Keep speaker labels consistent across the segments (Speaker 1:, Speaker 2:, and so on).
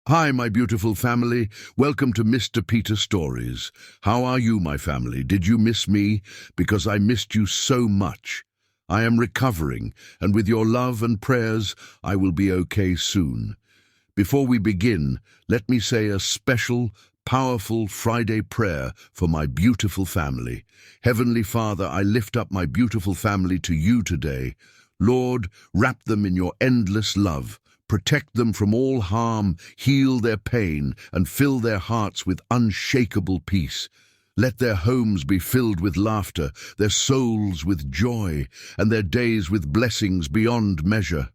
Speaker 1: Hi, my beautiful family. Welcome to Mr. Peter Stories. How are you, my family? Did you miss me? Because I missed you so much. I am recovering, and with your love and prayers, I will be okay soon. Before we begin, let me say a special, powerful Friday prayer for my beautiful family. Heavenly Father, I lift up my beautiful family to you today. Lord, wrap them in your endless love. Protect them from all harm, heal their pain, and fill their hearts with unshakable peace. Let their homes be filled with laughter, their souls with joy, and their days with blessings beyond measure.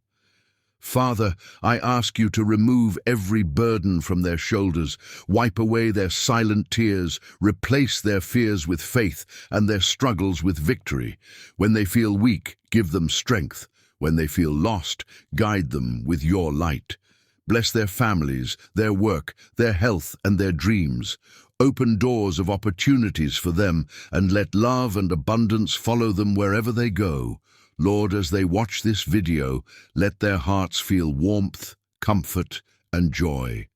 Speaker 1: Father, I ask you to remove every burden from their shoulders, wipe away their silent tears, replace their fears with faith and their struggles with victory. When they feel weak, give them strength. When they feel lost, guide them with your light. Bless their families, their work, their health, and their dreams. Open doors of opportunities for them, and let love and abundance follow them wherever they go. Lord, as they watch this video, let their hearts feel warmth, comfort, and joy.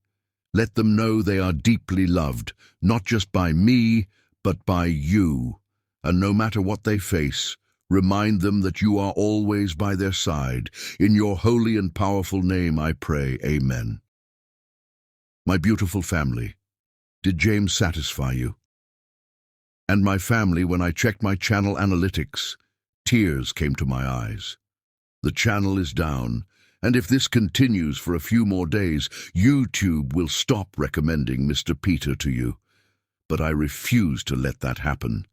Speaker 1: Let them know they are deeply loved, not just by me, but by you. And no matter what they face, remind them that you are always by their side. In your holy and powerful name I pray, Amen. My beautiful family, did James satisfy you? And my family, when I checked my channel analytics, tears came to my eyes. The channel is down, and if this continues for a few more days, YouTube will stop recommending Mr. Peter to you. But I refuse to let that happen.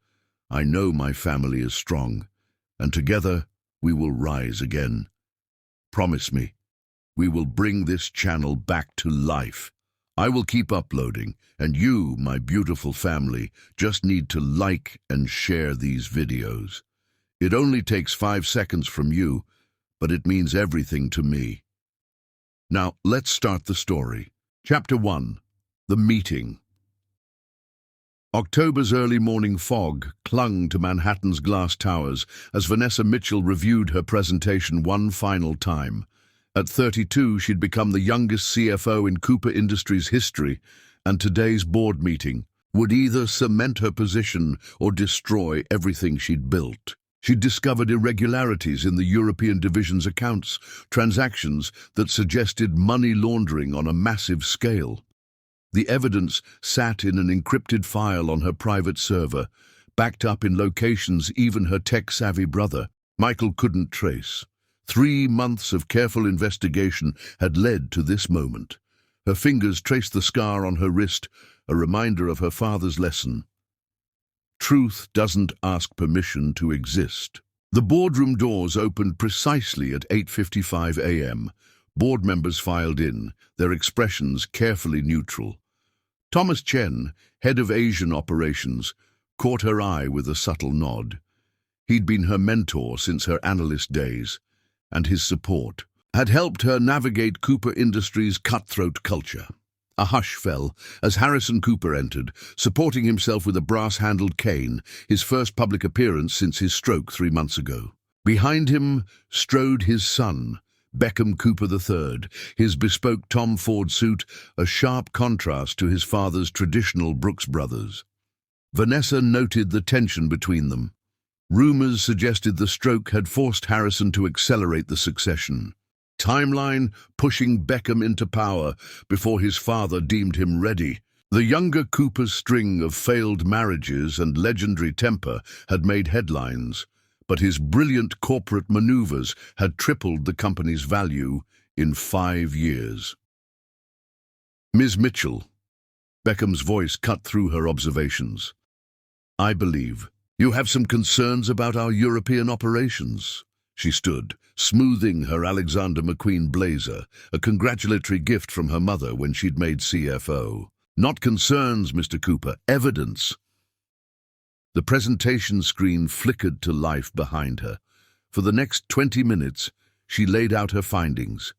Speaker 1: I know my family is strong, and together we will rise again. Promise me, we will bring this channel back to life. I will keep uploading, and you, my beautiful family, just need to like and share these videos. It only takes 5 seconds from you, but it means everything to me. Now, let's start the story. Chapter 1. The Meeting. October's early morning fog clung to Manhattan's glass towers as Vanessa Mitchell reviewed her presentation one final time. At 32, she'd become the youngest CFO in Cooper Industries history, and today's board meeting would either cement her position or destroy everything she'd built. She'd discovered irregularities in the European division's accounts, transactions that suggested money laundering on a massive scale. The evidence sat in an encrypted file on her private server, backed up in locations even her tech-savvy brother, Michael, couldn't trace. 3 months of careful investigation had led to this moment. Her fingers traced the scar on her wrist, a reminder of her father's lesson. Truth doesn't ask permission to exist. The boardroom doors opened precisely at 8:55 a.m. Board members filed in, their expressions carefully neutral. Thomas Chen, head of Asian operations, caught her eye with a subtle nod. He'd been her mentor since her analyst days, and his support had helped her navigate Cooper Industries' cutthroat culture. A hush fell as Harrison Cooper entered, supporting himself with a brass-handled cane, his first public appearance since his stroke 3 months ago. Behind him strode his son, Beckham Cooper III, his bespoke Tom Ford suit a sharp contrast to his father's traditional Brooks Brothers. Vanessa noted the tension between them. Rumors suggested the stroke had forced Harrison to accelerate the succession. Timeline pushing Beckham into power before his father deemed him ready. The younger Cooper's string of failed marriages and legendary temper had made headlines, but his brilliant corporate maneuvers had tripled the company's value in 5 years. Ms. Mitchell, Beckham's voice cut through her observations. I believe you have some concerns about our European operations. She stood, smoothing her Alexander McQueen blazer, a congratulatory gift from her mother when she'd made CFO. Not concerns, Mr. Cooper, evidence. The presentation screen flickered to life behind her. For the next 20 minutes, she laid out her findings.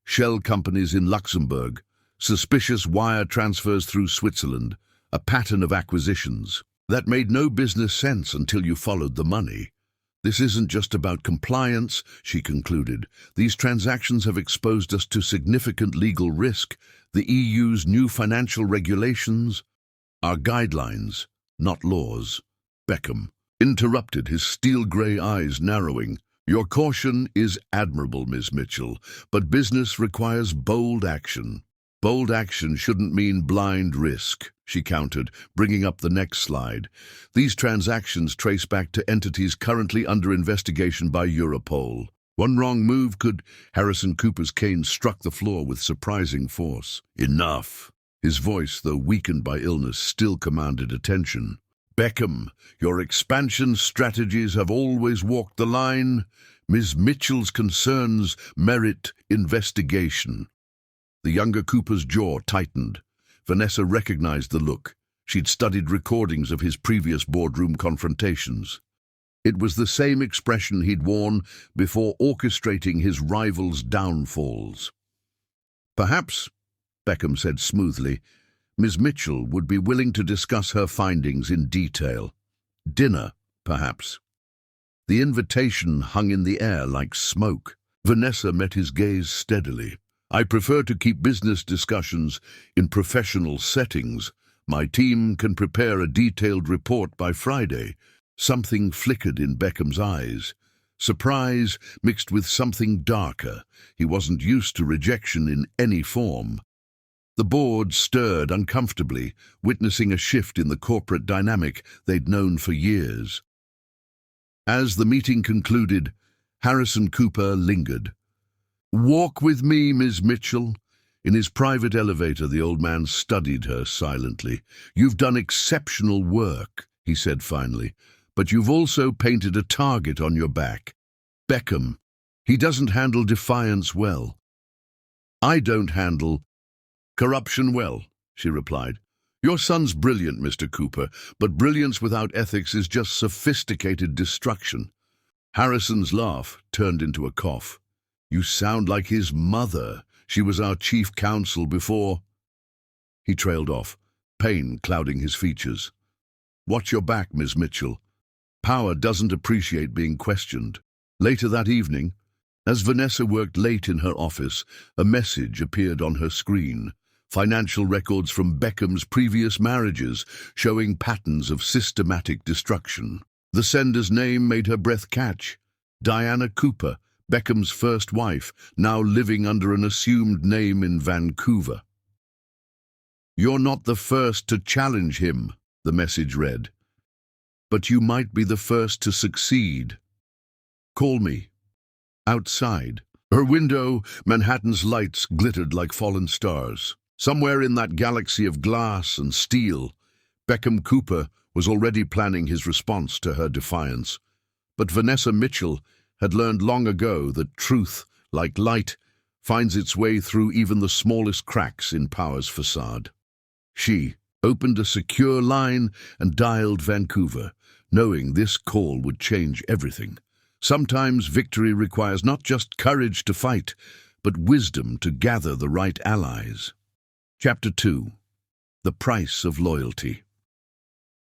Speaker 1: Shell companies in Luxembourg, suspicious wire transfers through Switzerland, a pattern of acquisitions. That made no business sense until you followed the money. This isn't just about compliance, she concluded. These transactions have exposed us to significant legal risk. The EU's new financial regulations are guidelines, not laws. Beckham interrupted, his steel-grey eyes narrowing. Your caution is admirable, Miss Mitchell, but business requires bold action. Bold action shouldn't mean blind risk, she countered, bringing up the next slide. These transactions trace back to entities currently under investigation by Europol. One wrong move could... Harrison Cooper's cane struck the floor with surprising force. Enough. His voice, though weakened by illness, still commanded attention. Beckham, your expansion strategies have always walked the line. Ms. Mitchell's concerns merit investigation. The younger Cooper's jaw tightened. Vanessa recognized the look. She'd studied recordings of his previous boardroom confrontations. It was the same expression he'd worn before orchestrating his rival's downfalls. Perhaps, Beckham said smoothly, Ms. Mitchell would be willing to discuss her findings in detail. Dinner, perhaps. The invitation hung in the air like smoke. Vanessa met his gaze steadily. I prefer to keep business discussions in professional settings. My team can prepare a detailed report by Friday. Something flickered in Beckham's eyes. Surprise mixed with something darker. He wasn't used to rejection in any form. The board stirred uncomfortably, witnessing a shift in the corporate dynamic they'd known for years. As the meeting concluded, Harrison Cooper lingered. Walk with me, Ms. Mitchell. In his private elevator, the old man studied her silently. You've done exceptional work, he said finally, but you've also painted a target on your back. Beckham, he doesn't handle defiance well. I don't handle corruption well, she replied. Your son's brilliant, Mr. Cooper, but brilliance without ethics is just sophisticated destruction. Harrison's laugh turned into a cough. You sound like his mother. She was our chief counsel before... He trailed off, pain clouding his features. Watch your back, Miss Mitchell. Power doesn't appreciate being questioned. Later that evening, as Vanessa worked late in her office, a message appeared on her screen. Financial records from Beckham's previous marriages showing patterns of systematic destruction. The sender's name made her breath catch. Diana Cooper, Beckham's first wife, now living under an assumed name in Vancouver. You're not the first to challenge him, the message read. But you might be the first to succeed. Call me. Outside. Her window, Manhattan's lights glittered like fallen stars. Somewhere in that galaxy of glass and steel, Beckham Cooper was already planning his response to her defiance. But Vanessa Mitchell had learned long ago that truth, like light, finds its way through even the smallest cracks in power's facade. She opened a secure line and dialed Vancouver, knowing this call would change everything. Sometimes victory requires not just courage to fight, but wisdom to gather the right allies. Chapter 2. The Price of Loyalty.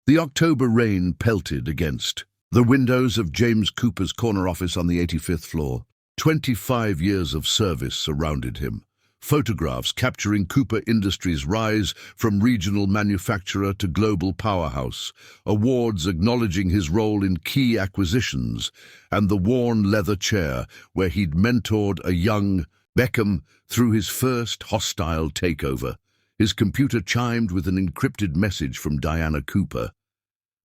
Speaker 1: The October rain pelted against the windows of James Cooper's corner office on the 85th floor. 25 years of service surrounded him. Photographs capturing Cooper Industries' rise from regional manufacturer to global powerhouse, awards acknowledging his role in key acquisitions, and the worn leather chair where he'd mentored a young Beckham through his first hostile takeover. His computer chimed with an encrypted message from Diana Cooper.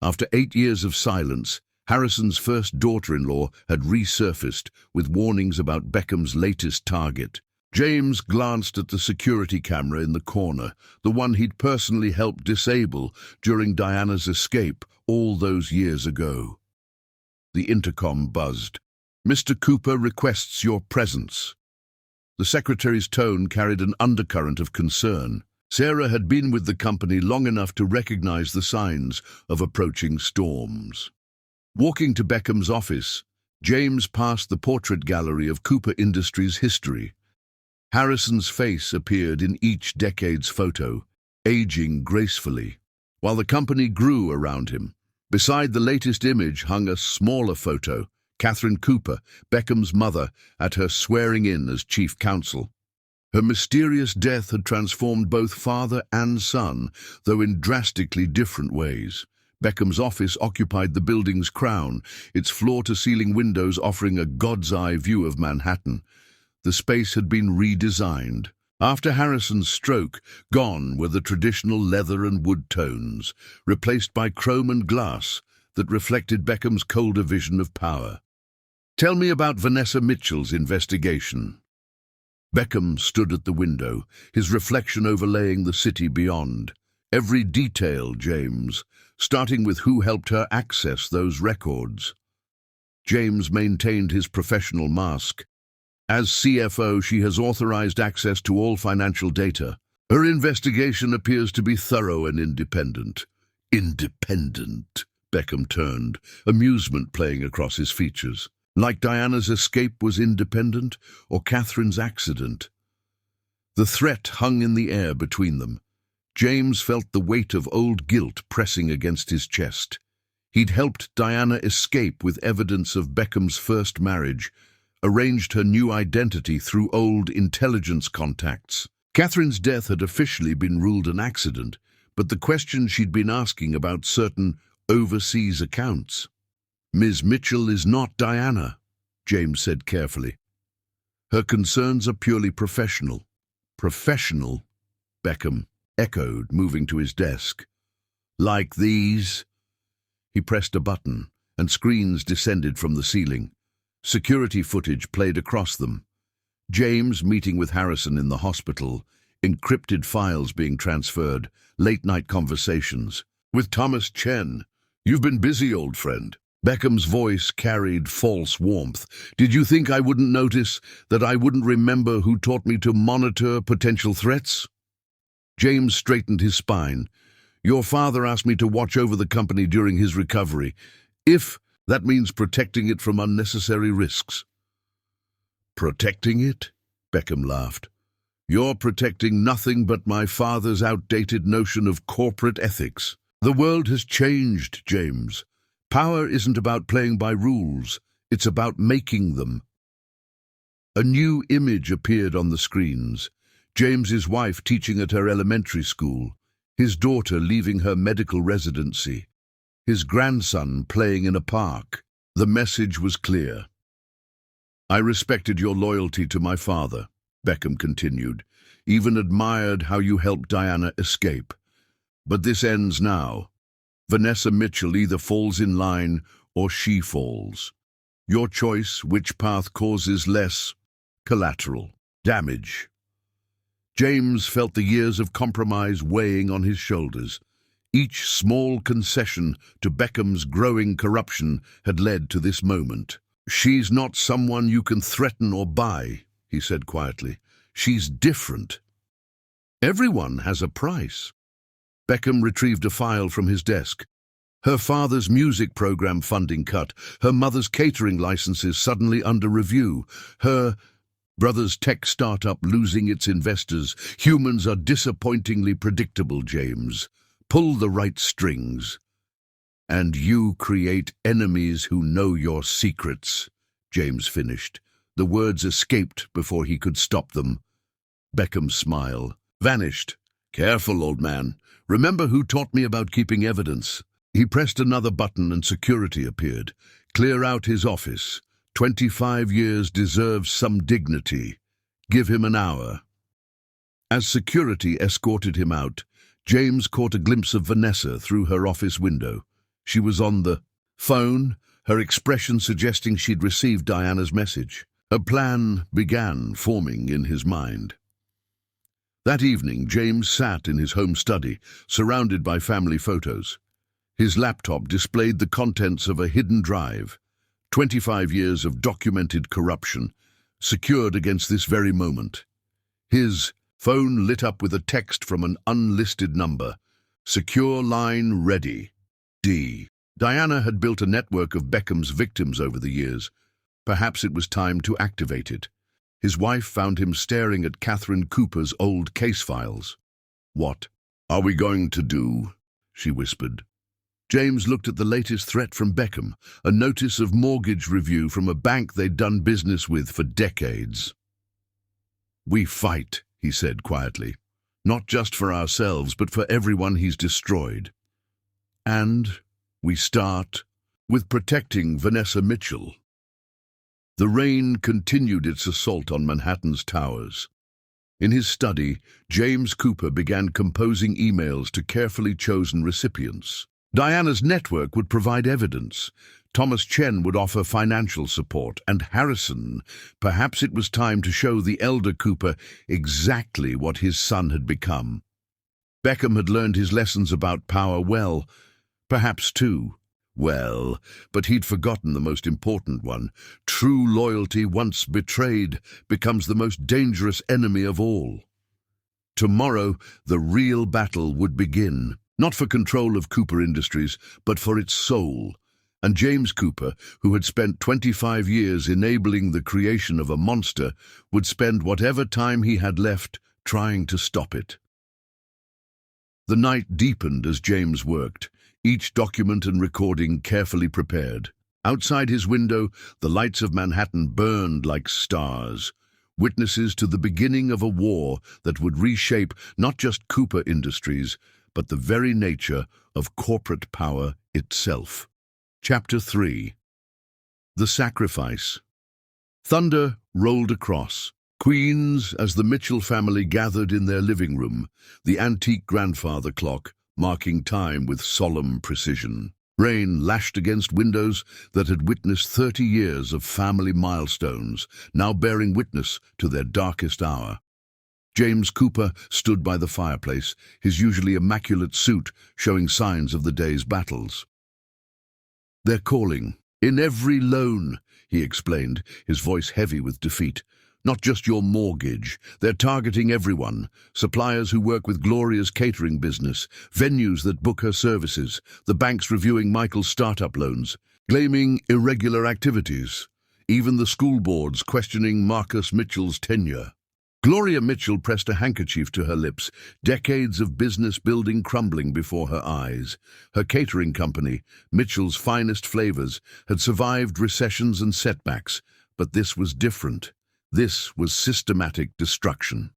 Speaker 1: After 8 years of silence, Harrison's first daughter-in-law had resurfaced with warnings about Beckham's latest target. James glanced at the security camera in the corner, the one he'd personally helped disable during Diana's escape all those years ago. The intercom buzzed. Mr. Cooper requests your presence. The secretary's tone carried an undercurrent of concern. Sarah had been with the company long enough to recognize the signs of approaching storms. Walking to Beckham's office, James passed the portrait gallery of Cooper Industries' history. Harrison's face appeared in each decade's photo, aging gracefully, while the company grew around him. Beside the latest image hung a smaller photo, Catherine Cooper, Beckham's mother, at her swearing-in as chief counsel. Her mysterious death had transformed both father and son, though in drastically different ways. Beckham's office occupied the building's crown, its floor-to-ceiling windows offering a god's-eye view of Manhattan. The space had been redesigned. After Harrison's stroke, gone were the traditional leather and wood tones, replaced by chrome and glass that reflected Beckham's colder vision of power. "Tell me about Vanessa Mitchell's investigation." Beckham stood at the window, his reflection overlaying the city beyond. "Every detail, James, starting with who helped her access those records." James maintained his professional mask. "As CFO, she has authorized access to all financial data. Her investigation appears to be thorough and independent." "Independent?" Beckham turned, amusement playing across his features. Like Diana's escape was independent, or Catherine's accident. The threat hung in the air between them. James felt the weight of old guilt pressing against his chest. He'd helped Diana escape with evidence of Beckham's first marriage, arranged her new identity through old intelligence contacts. Catherine's death had officially been ruled an accident, but the questions she'd been asking about certain overseas accounts. "Ms. Mitchell is not Diana," James said carefully. "Her concerns are purely professional." "Professional?" Beckham echoed, moving to his desk. "Like these?" He pressed a button, and screens descended from the ceiling. Security footage played across them. James meeting with Harrison in the hospital, encrypted files being transferred, late-night conversations. "With Thomas Chen. You've been busy, old friend." Beckham's voice carried false warmth. "Did you think I wouldn't notice, that I wouldn't remember who taught me to monitor potential threats?" James straightened his spine. "Your father asked me to watch over the company during his recovery. If that means protecting it from unnecessary risks." "Protecting it?" Beckham laughed. "You're protecting nothing but my father's outdated notion of corporate ethics. The world has changed, James. Power isn't about playing by rules, it's about making them." A new image appeared on the screens. James's wife teaching at her elementary school, his daughter leaving her medical residency, his grandson playing in a park. The message was clear. "I respected your loyalty to my father," Beckham continued, "even admired how you helped Diana escape. But this ends now. Vanessa Mitchell either falls in line or she falls. Your choice, which path causes less collateral damage." James felt the years of compromise weighing on his shoulders. Each small concession to Beckham's growing corruption had led to this moment. "She's not someone you can threaten or buy," he said quietly. "She's different. Everyone has a price." Beckham retrieved a file from his desk. Her father's music program funding cut, her mother's catering licenses suddenly under review, her brother's tech startup losing its investors. Humans are disappointingly predictable, James. Pull the right strings. "And you create enemies who know your secrets," James finished. The words escaped before he could stop them. Beckham's smile vanished. "Careful, old man. Remember who taught me about keeping evidence." He pressed another button and security appeared. "Clear out his office. 25 years deserves some dignity. Give him an hour." As security escorted him out, James caught a glimpse of Vanessa through her office window. She was on the phone, her expression suggesting she'd received Diana's message. A plan began forming in his mind. That evening, James sat in his home study, surrounded by family photos. His laptop displayed the contents of a hidden drive, 25 years of documented corruption, secured against this very moment. His phone lit up with a text from an unlisted number. "Secure line ready. D." Diana had built a network of Beckham's victims over the years. Perhaps it was time to activate it. His wife found him staring at Catherine Cooper's old case files. "What are we going to do?" she whispered. James looked at the latest threat from Beckham, a notice of mortgage review from a bank they'd done business with for decades. "We fight," he said quietly. Not just for ourselves, but for everyone he's destroyed. And we start with protecting Vanessa Mitchell. The rain continued its assault on Manhattan's towers. In his study, James Cooper began composing emails to carefully chosen recipients. Diana's network would provide evidence. Thomas Chen would offer financial support. And Harrison, perhaps it was time to show the elder Cooper exactly what his son had become. Beckham had learned his lessons about power well, perhaps too well, but he'd forgotten the most important one. True loyalty, once betrayed, becomes the most dangerous enemy of all. Tomorrow, the real battle would begin, not for control of Cooper Industries, but for its soul. And James Cooper, who had spent 25 years enabling the creation of a monster, would spend whatever time he had left trying to stop it. The night deepened as James worked, each document and recording carefully prepared. Outside his window, the lights of Manhattan burned like stars, witnesses to the beginning of a war that would reshape not just Cooper Industries, but the very nature of corporate power itself. Chapter 3. The Sacrifice. Thunder rolled across Queens as the Mitchell family gathered in their living room, the antique grandfather clock marking time with solemn precision. Rain lashed against windows that had witnessed 30 years of family milestones, now bearing witness to their darkest hour. James Cooper stood by the fireplace, his usually immaculate suit showing signs of the day's battles. "They're calling. In every loan," he explained, his voice heavy with defeat. "Not just your mortgage. They're targeting everyone. Suppliers who work with Gloria's catering business, venues that book her services, the banks reviewing Michael's startup loans, claiming irregular activities, even the school boards questioning Marcus Mitchell's tenure." Gloria Mitchell pressed a handkerchief to her lips, decades of business building crumbling before her eyes. Her catering company, Mitchell's Finest Flavors, had survived recessions and setbacks, but this was different. This was systematic destruction.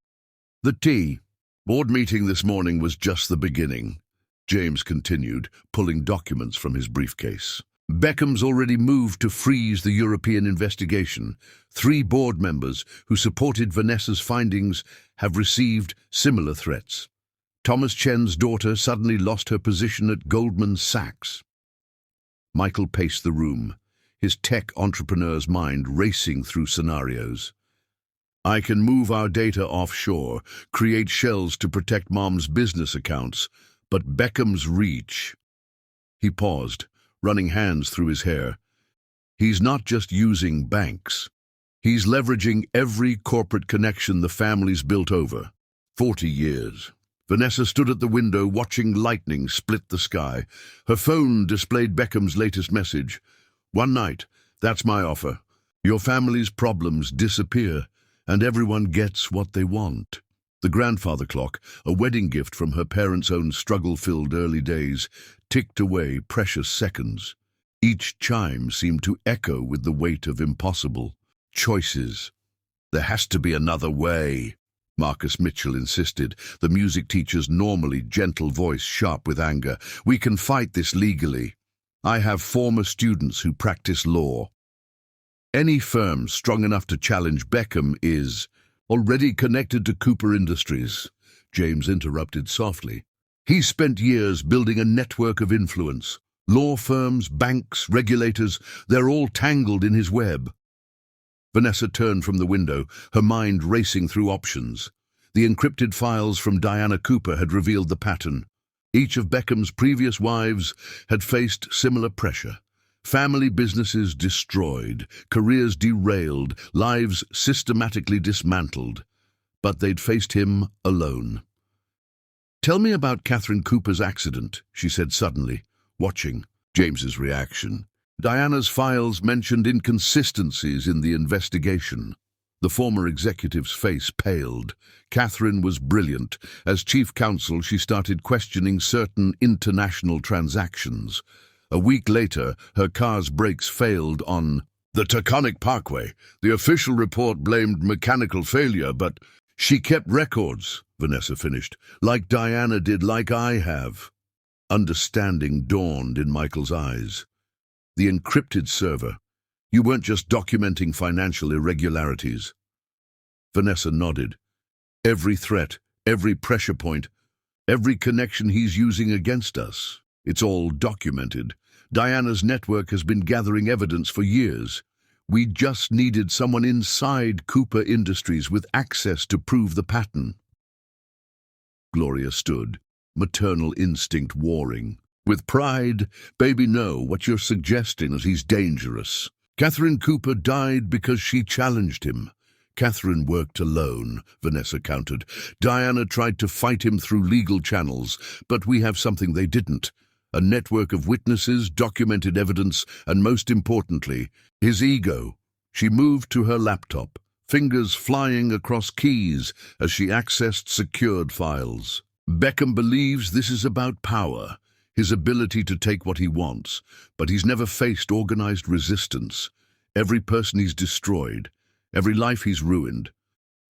Speaker 1: The board meeting this morning was just the beginning, James continued, pulling documents from his briefcase. Beckham's already moved to freeze the European investigation. 3 board members who supported Vanessa's findings have received similar threats. Thomas Chen's daughter suddenly lost her position at Goldman Sachs. Michael paced the room, his tech entrepreneur's mind racing through scenarios. "I can move our data offshore, create shells to protect Mom's business accounts, but Beckham's reach..." He paused, running hands through his hair. "He's not just using banks. He's leveraging every corporate connection the family's built over 40 years. Vanessa stood at the window watching lightning split the sky. Her phone displayed Beckham's latest message. "One night, that's my offer. Your family's problems disappear, and everyone gets what they want." The grandfather clock, a wedding gift from her parents' own struggle-filled early days, ticked away precious seconds. Each chime seemed to echo with the weight of impossible choices. "There has to be another way," Marcus Mitchell insisted, the music teacher's normally gentle voice sharp with anger. "We can fight this legally. I have former students who practice law. Any firm strong enough to challenge Beckham is already connected to Cooper Industries," James interrupted softly. "He spent years building a network of influence. Law firms, banks, regulators, they're all tangled in his web." Vanessa turned from the window, her mind racing through options. The encrypted files from Diana Cooper had revealed the pattern. Each of Beckham's previous wives had faced similar pressure. Family businesses destroyed, careers derailed, lives systematically dismantled. But they'd faced him alone. "Tell me about Catherine Cooper's accident," she said suddenly, watching James's reaction. Diana's files mentioned inconsistencies in the investigation. The former executive's face paled. Catherine was brilliant. As chief counsel, she started questioning certain international transactions. A week later, her car's brakes failed on the Taconic Parkway. The official report blamed mechanical failure, but She kept records, Vanessa finished, like Diana did, like I have. Understanding dawned in Michael's eyes. The encrypted server. You weren't just documenting financial irregularities. Vanessa nodded. Every threat, every pressure point, every connection he's using against us. It's all documented. Diana's network has been gathering evidence for years. We just needed someone inside Cooper Industries with access to prove the pattern. Gloria stood, maternal instinct warring. With pride, baby, no, what you're suggesting is he's dangerous. Catherine Cooper died because she challenged him. Catherine worked alone, Vanessa countered. Diana tried to fight him through legal channels, but we have something they didn't. A network of witnesses, documented evidence, and most importantly, his ego. She moved to her laptop, fingers flying across keys as she accessed secured files. Beckham believes this is about power, his ability to take what he wants, but he's never faced organized resistance. Every person he's destroyed, every life he's ruined,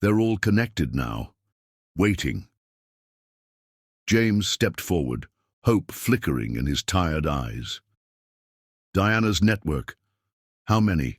Speaker 1: they're all connected now, waiting. James stepped forward, hope flickering in his tired eyes. Diana's network. How many?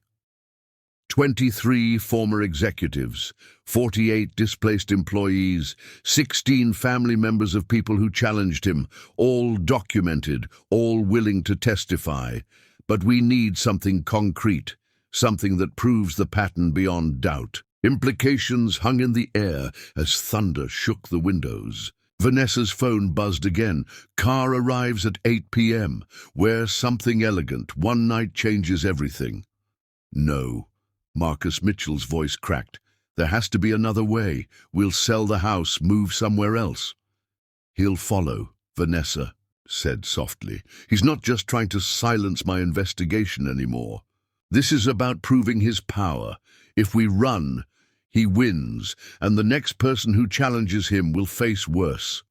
Speaker 1: 23 former executives, 48 displaced employees, 16 family members of people who challenged him, all documented, all willing to testify. But we need something concrete, something that proves the pattern beyond doubt. Implications hung in the air as thunder shook the windows. Vanessa's phone buzzed again. Car arrives at 8 p.m. Wear something elegant. One night changes everything. No. Marcus Mitchell's voice cracked. There has to be another way. We'll sell the house, move somewhere else. He'll follow, Vanessa said softly. He's not just trying to silence my investigation anymore. This is about proving his power. If we run, he wins, and the next person who challenges him will face worse.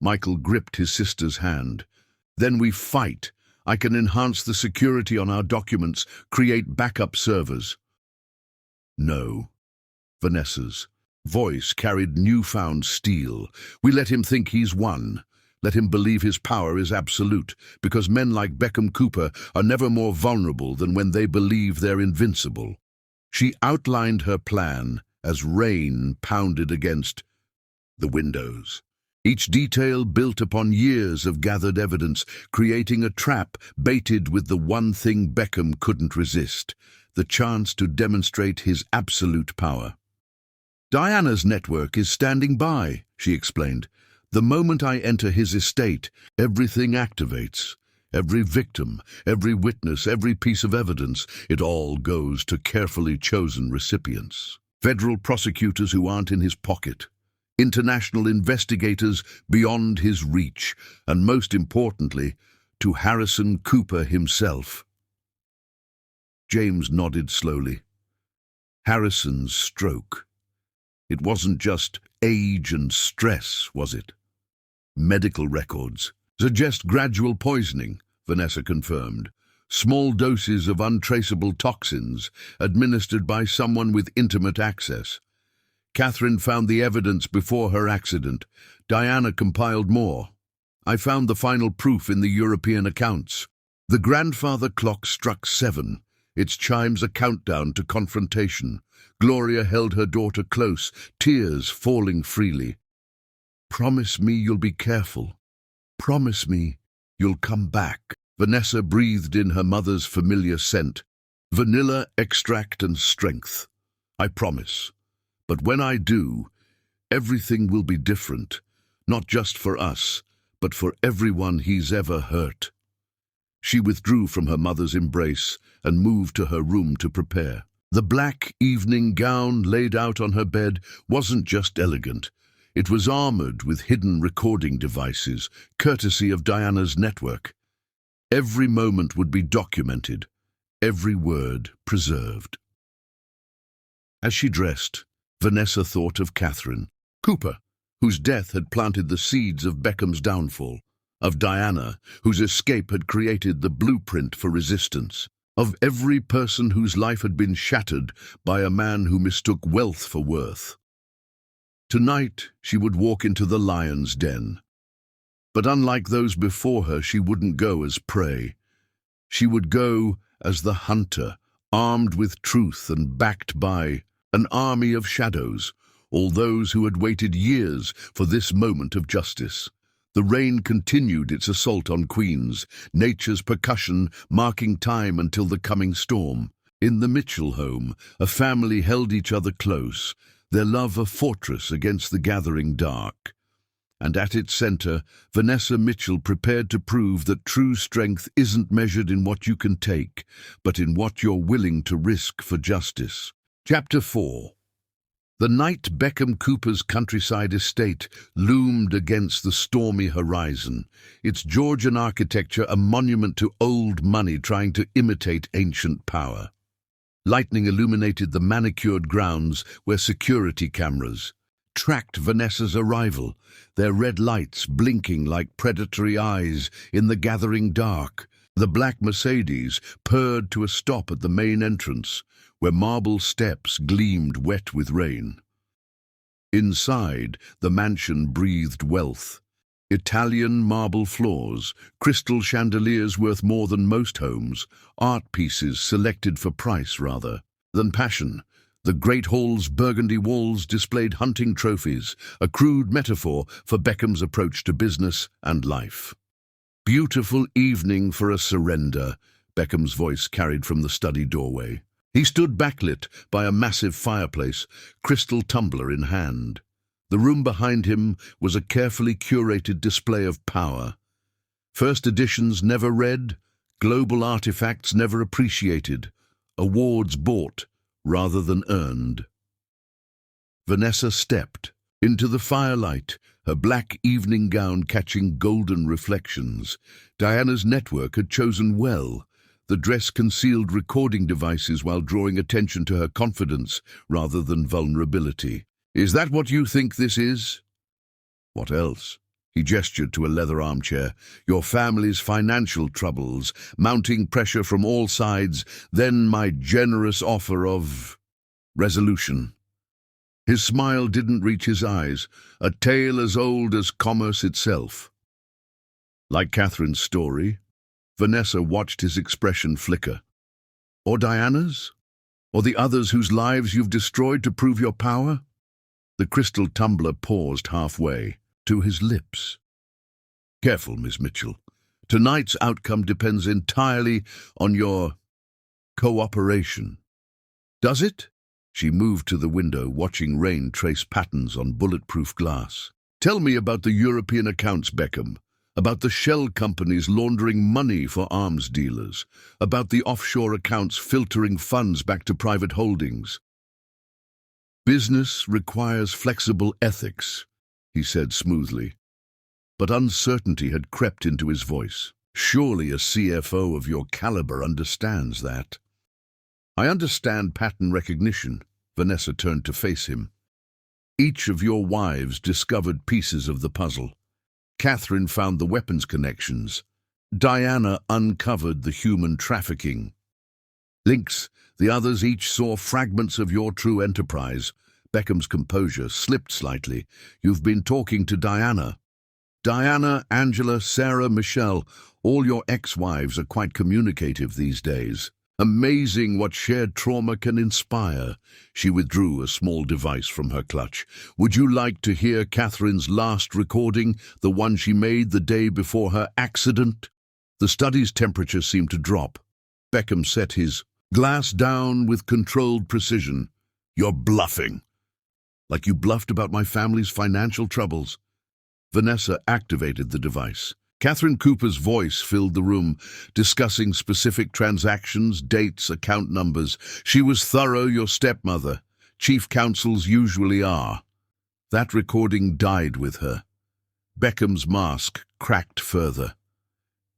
Speaker 1: Michael gripped his sister's hand. Then we fight. I can enhance the security on our documents, create backup servers. No. Vanessa's voice carried newfound steel. We let him think he's won. Let him believe his power is absolute, because men like Beckham Cooper are never more vulnerable than when they believe they're invincible. She outlined her plan as rain pounded against the windows. Each detail built upon years of gathered evidence, creating a trap baited with the one thing Beckham couldn't resist, the chance to demonstrate his absolute power. Diana's network is standing by, she explained. The moment I enter his estate, everything activates. Every victim, every witness, every piece of evidence, it all goes to carefully chosen recipients. Federal prosecutors who aren't in his pocket. International investigators beyond his reach, and most importantly, to Harrison Cooper himself. James nodded slowly. Harrison's stroke. It wasn't just age and stress, was it? Medical records suggest gradual poisoning, Vanessa confirmed. Small doses of untraceable toxins administered by someone with intimate access. Catherine found the evidence before her accident. Diana compiled more. I found the final proof in the European accounts. The grandfather clock struck 7. Its chimes a countdown to confrontation. Gloria held her daughter close, tears falling freely. Promise me you'll be careful. Promise me you'll come back. Vanessa breathed in her mother's familiar scent. Vanilla extract and strength. I promise. But when I do, everything will be different, not just for us, but for everyone he's ever hurt. She withdrew from her mother's embrace and moved to her room to prepare. The black evening gown laid out on her bed wasn't just elegant. It was armored with hidden recording devices, courtesy of Diana's network. Every moment would be documented, every word preserved. As she dressed, Vanessa thought of Catherine Cooper, whose death had planted the seeds of Beckham's downfall, of Diana, whose escape had created the blueprint for resistance, of every person whose life had been shattered by a man who mistook wealth for worth. Tonight, she would walk into the lion's den. But unlike those before her, she wouldn't go as prey. She would go as the hunter, armed with truth and backed by an army of shadows, all those who had waited years for this moment of justice. The rain continued its assault on Queens, nature's percussion marking time until the coming storm. In the Mitchell home, a family held each other close, their love a fortress against the gathering dark. And at its center, Vanessa Mitchell prepared to prove that true strength isn't measured in what you can take, but in what you're willing to risk for justice. Chapter 4. The night Beckham Cooper's countryside estate loomed against the stormy horizon, its Georgian architecture a monument to old money trying to imitate ancient power. Lightning illuminated the manicured grounds where security cameras tracked Vanessa's arrival, their red lights blinking like predatory eyes in the gathering dark. The black Mercedes purred to a stop at the main entrance, where marble steps gleamed wet with rain. Inside, the mansion breathed wealth. Italian marble floors, crystal chandeliers worth more than most homes, art pieces selected for price rather than passion. The great hall's burgundy walls displayed hunting trophies, a crude metaphor for Beckham's approach to business and life. Beautiful evening for a surrender, Beckham's voice carried from the study doorway. He stood backlit by a massive fireplace, crystal tumbler in hand. The room behind him was a carefully curated display of power. First editions never read, global artifacts never appreciated, awards bought rather than earned. Vanessa stepped into the firelight, her black evening gown catching golden reflections. Diana's network had chosen well. The dress concealed recording devices while drawing attention to her confidence rather than vulnerability. "Is that what you think this is?" "What else?" He gestured to a leather armchair. "Your family's financial troubles, mounting pressure from all sides, then my generous offer of resolution." His smile didn't reach his eyes, a tale as old as commerce itself. Like Catherine's story, Vanessa watched his expression flicker. Or Diana's? Or the others whose lives you've destroyed to prove your power? The crystal tumbler paused halfway, to his lips. "Careful, Miss Mitchell. Tonight's outcome depends entirely on your cooperation." "Does it?" She moved to the window, watching rain trace patterns on bulletproof glass. "Tell me about the European accounts, Beckham. About the shell companies laundering money for arms dealers. About the offshore accounts filtering funds back to private holdings." "Business requires flexible ethics," he said smoothly. But uncertainty had crept into his voice. "Surely a CFO of your caliber understands that." "I understand pattern recognition." Vanessa turned to face him. "Each of your wives discovered pieces of the puzzle. Catherine found the weapons connections. Diana uncovered the human trafficking links. The others each saw fragments of your true enterprise." Beckham's composure slipped slightly. "You've been talking to Diana." "Diana, Angela, Sarah, Michelle, all your ex-wives are quite communicative these days. Amazing what shared trauma can inspire." She withdrew a small device from her clutch. "Would you like to hear Catherine's last recording, the one she made the day before her accident?" The study's temperature seemed to drop. Beckham set his glass down with controlled precision. "You're bluffing." "Like you bluffed about my family's financial troubles." Vanessa activated the device. Catherine Cooper's voice filled the room, discussing specific transactions, dates, account numbers. "She was thorough, your stepmother. Chief counsels usually are." That recording died with her. Beckham's mask cracked further.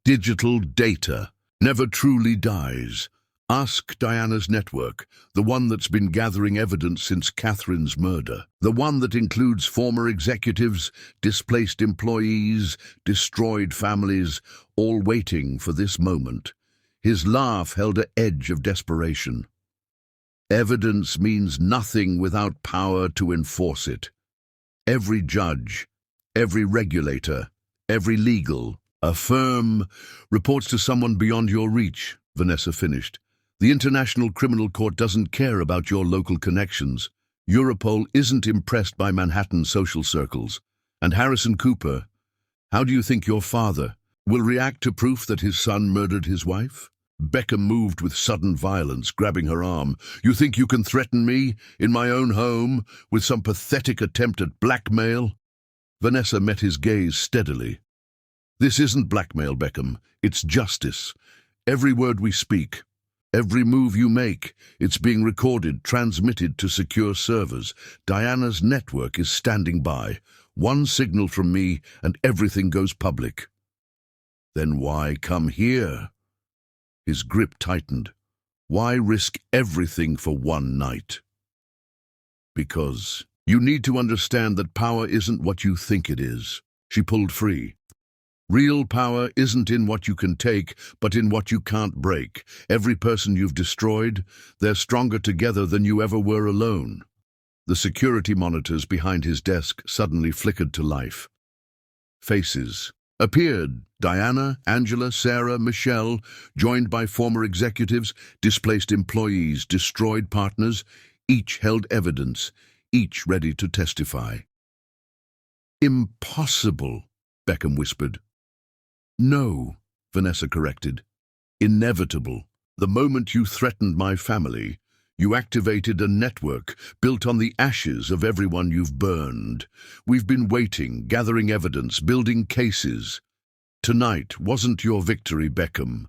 Speaker 1: "Digital data never truly dies. Ask Diana's network, the one that's been gathering evidence since Catherine's murder. The one that includes former executives, displaced employees, destroyed families, all waiting for this moment." His laugh held an edge of desperation. "Evidence means nothing without power to enforce it." Every judge, every regulator, every legal, a firm reports to someone beyond your reach, Vanessa finished. The International Criminal Court doesn't care about your local connections. Europol isn't impressed by Manhattan social circles. And Harrison Cooper, how do you think your father will react to proof that his son murdered his wife? Beckham moved with sudden violence, grabbing her arm. You think you can threaten me in my own home with some pathetic attempt at blackmail? Vanessa met his gaze steadily. This isn't blackmail, Beckham. It's justice. Every word we speak, every move you make, it's being recorded, transmitted to secure servers. Diana's network is standing by. One signal from me and everything goes public. Then why come here? His grip tightened. Why risk everything for one night? Because you need to understand that power isn't what you think it is. She pulled free. Real power isn't in what you can take, but in what you can't break. Every person you've destroyed, they're stronger together than you ever were alone. The security monitors behind his desk suddenly flickered to life. Faces appeared. Diana, Angela, Sarah, Michelle, joined by former executives, displaced employees, destroyed partners. Each held evidence, each ready to testify. Impossible, Beckham whispered. No, Vanessa corrected. Inevitable. The moment you threatened my family, you activated a network built on the ashes of everyone you've burned. We've been waiting, gathering evidence, building cases. Tonight wasn't your victory, Beckham.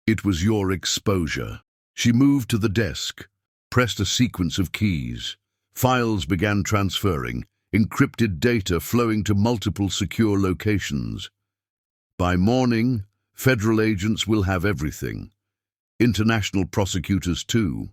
Speaker 1: It was your exposure. She moved to the desk, pressed a sequence of keys. Files began transferring, encrypted data flowing to multiple secure locations. By morning, federal agents will have everything. International prosecutors too.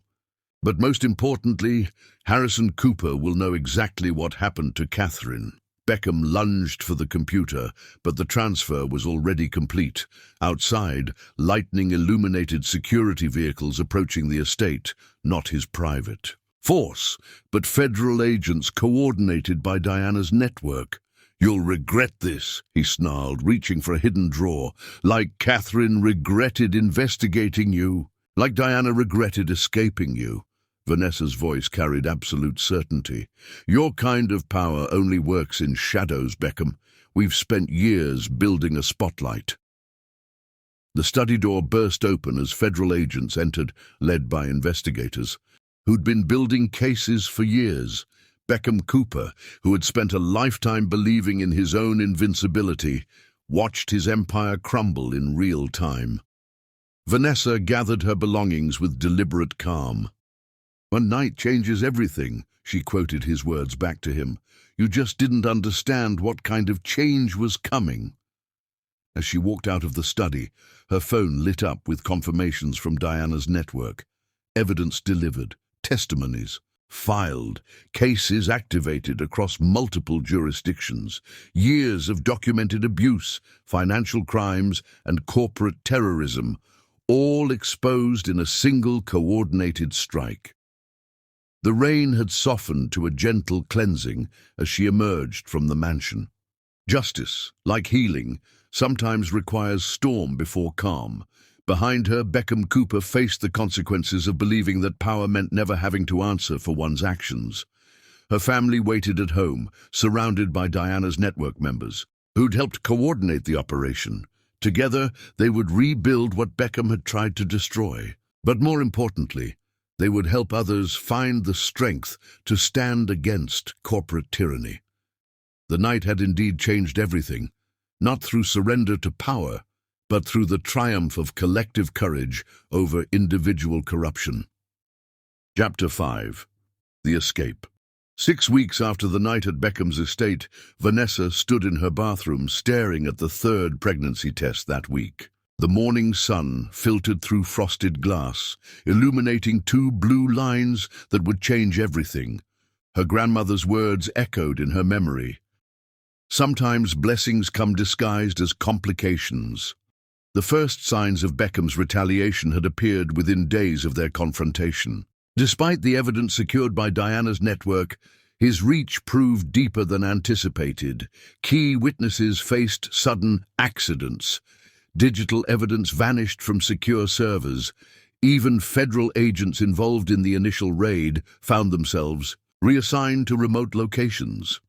Speaker 1: But most importantly, Harrison Cooper will know exactly what happened to Catherine. Beckham lunged for the computer, but the transfer was already complete. Outside, lightning-illuminated security vehicles approaching the estate, not his private force, but federal agents coordinated by Diana's network. You'll regret this, he snarled, reaching for a hidden drawer. Like Catherine regretted investigating you. Like Diana regretted escaping you. Vanessa's voice carried absolute certainty. Your kind of power only works in shadows, Beckham. We've spent years building a spotlight. The study door burst open as federal agents entered, led by investigators who'd been building cases for years. Beckham Cooper, who had spent a lifetime believing in his own invincibility, watched his empire crumble in real time. Vanessa gathered her belongings with deliberate calm. One night changes everything, she quoted his words back to him. You just didn't understand what kind of change was coming. As she walked out of the study, her phone lit up with confirmations from Diana's network. Evidence delivered, testimonies filed, cases activated across multiple jurisdictions, years of documented abuse, financial crimes, and corporate terrorism, all exposed in a single coordinated strike. The rain had softened to a gentle cleansing as she emerged from the mansion. Justice, like healing, sometimes requires storm before calm. Behind her, Beckham Cooper faced the consequences of believing that power meant never having to answer for one's actions. Her family waited at home, surrounded by Diana's network members, who'd helped coordinate the operation. Together, they would rebuild what Beckham had tried to destroy. But more importantly, they would help others find the strength to stand against corporate tyranny. The night had indeed changed everything, not through surrender to power, but through the triumph of collective courage over individual corruption. Chapter 5. The Escape. 6 weeks after the night at Beckham's estate, Vanessa stood in her bathroom staring at the third pregnancy test that week. The morning sun filtered through frosted glass, illuminating 2 blue lines that would change everything. Her grandmother's words echoed in her memory. Sometimes blessings come disguised as complications. The first signs of Beckham's retaliation had appeared within days of their confrontation. Despite the evidence secured by Diana's network, His reach proved deeper than anticipated. Key witnesses faced sudden accidents. Digital evidence vanished from secure servers. Even federal agents involved in the initial raid found themselves reassigned to remote locations.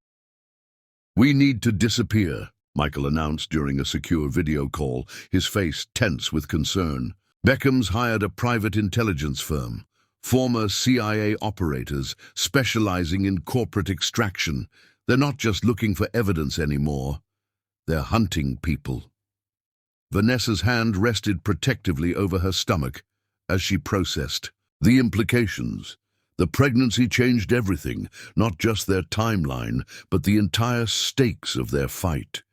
Speaker 1: "We need to disappear," Michael announced during a secure video call, his face tense with concern. Beckham's hired a private intelligence firm, former CIA operators specializing in corporate extraction. They're not just looking for evidence anymore. They're hunting people. Vanessa's hand rested protectively over her stomach as she processed the implications. The pregnancy changed everything, not just their timeline, but the entire stakes of their fight.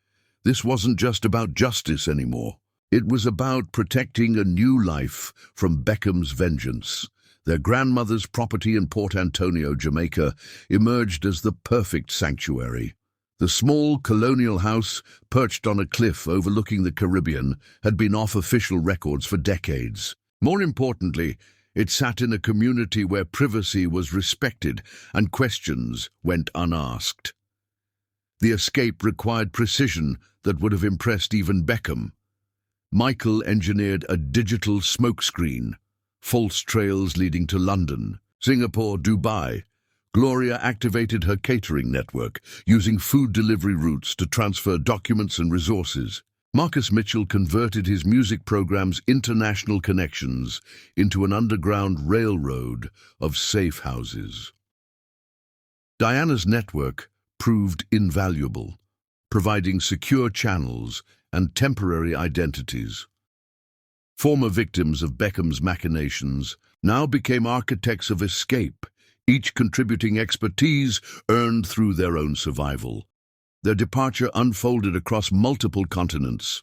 Speaker 1: This wasn't just about justice anymore. It was about protecting a new life from Beckham's vengeance. Their grandmother's property in Port Antonio, Jamaica, emerged as the perfect sanctuary. The small colonial house, perched on a cliff overlooking the Caribbean, had been off official records for decades. More importantly, it sat in a community where privacy was respected and questions went unasked. The escape required precision that would have impressed even Beckham. Michael engineered a digital smokescreen, false trails leading to London, Singapore, Dubai. Gloria activated her catering network, using food delivery routes to transfer documents and resources. Marcus Mitchell converted his music program's international connections into an underground railroad of safe houses. Diana's network proved invaluable, providing secure channels and temporary identities. Former victims of Beckham's machinations now became architects of escape, each contributing expertise earned through their own survival. Their departure unfolded across multiple continents.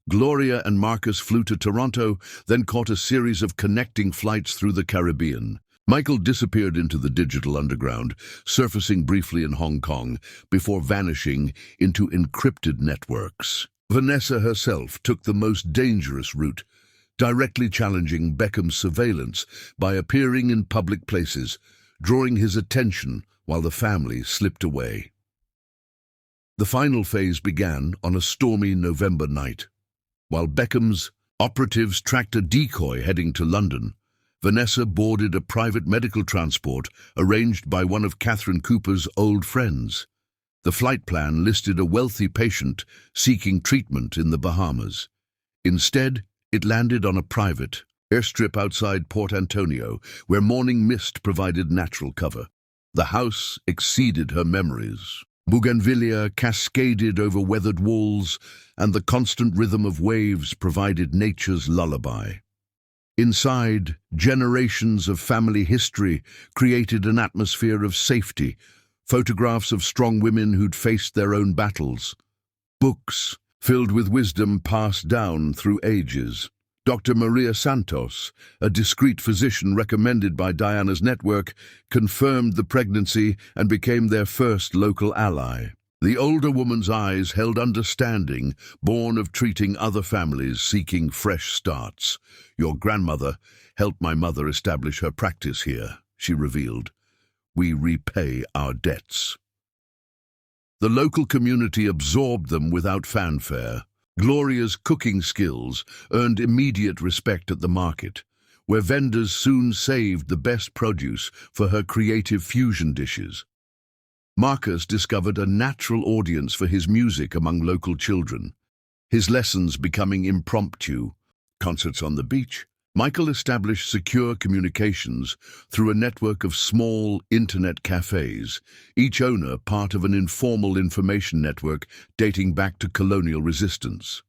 Speaker 1: Gloria and Marcus flew to Toronto, then caught a series of connecting flights through the Caribbean. Michael disappeared into the digital underground, surfacing briefly in Hong Kong before vanishing into encrypted networks. Vanessa herself took the most dangerous route, directly challenging Beckham's surveillance by appearing in public places, drawing his attention while the family slipped away. The final phase began on a stormy November night. While Beckham's operatives tracked a decoy heading to London, Vanessa boarded a private medical transport arranged by one of Catherine Cooper's old friends. The flight plan listed a wealthy patient seeking treatment in the Bahamas. Instead, it landed on a private airstrip outside Port Antonio, where morning mist provided natural cover. The house exceeded her memories. Bougainvillea cascaded over weathered walls, and the constant rhythm of waves provided nature's lullaby. Inside, generations of family history created an atmosphere of safety, photographs of strong women who'd faced their own battles, books filled with wisdom passed down through ages. Dr. Maria Santos, a discreet physician recommended by Diana's network, confirmed the pregnancy and became their first local ally. The older woman's eyes held understanding, born of treating other families seeking fresh starts. "Your grandmother helped my mother establish her practice here," she revealed. "We repay our debts." The local community absorbed them without fanfare. Gloria's cooking skills earned immediate respect at the market, where vendors soon saved the best produce for her creative fusion dishes. Marcus discovered a natural audience for his music among local children, his lessons becoming impromptu. Concerts on the beach. Michael established secure communications through a network of small internet cafes, each owner part of an informal information network dating back to colonial resistance.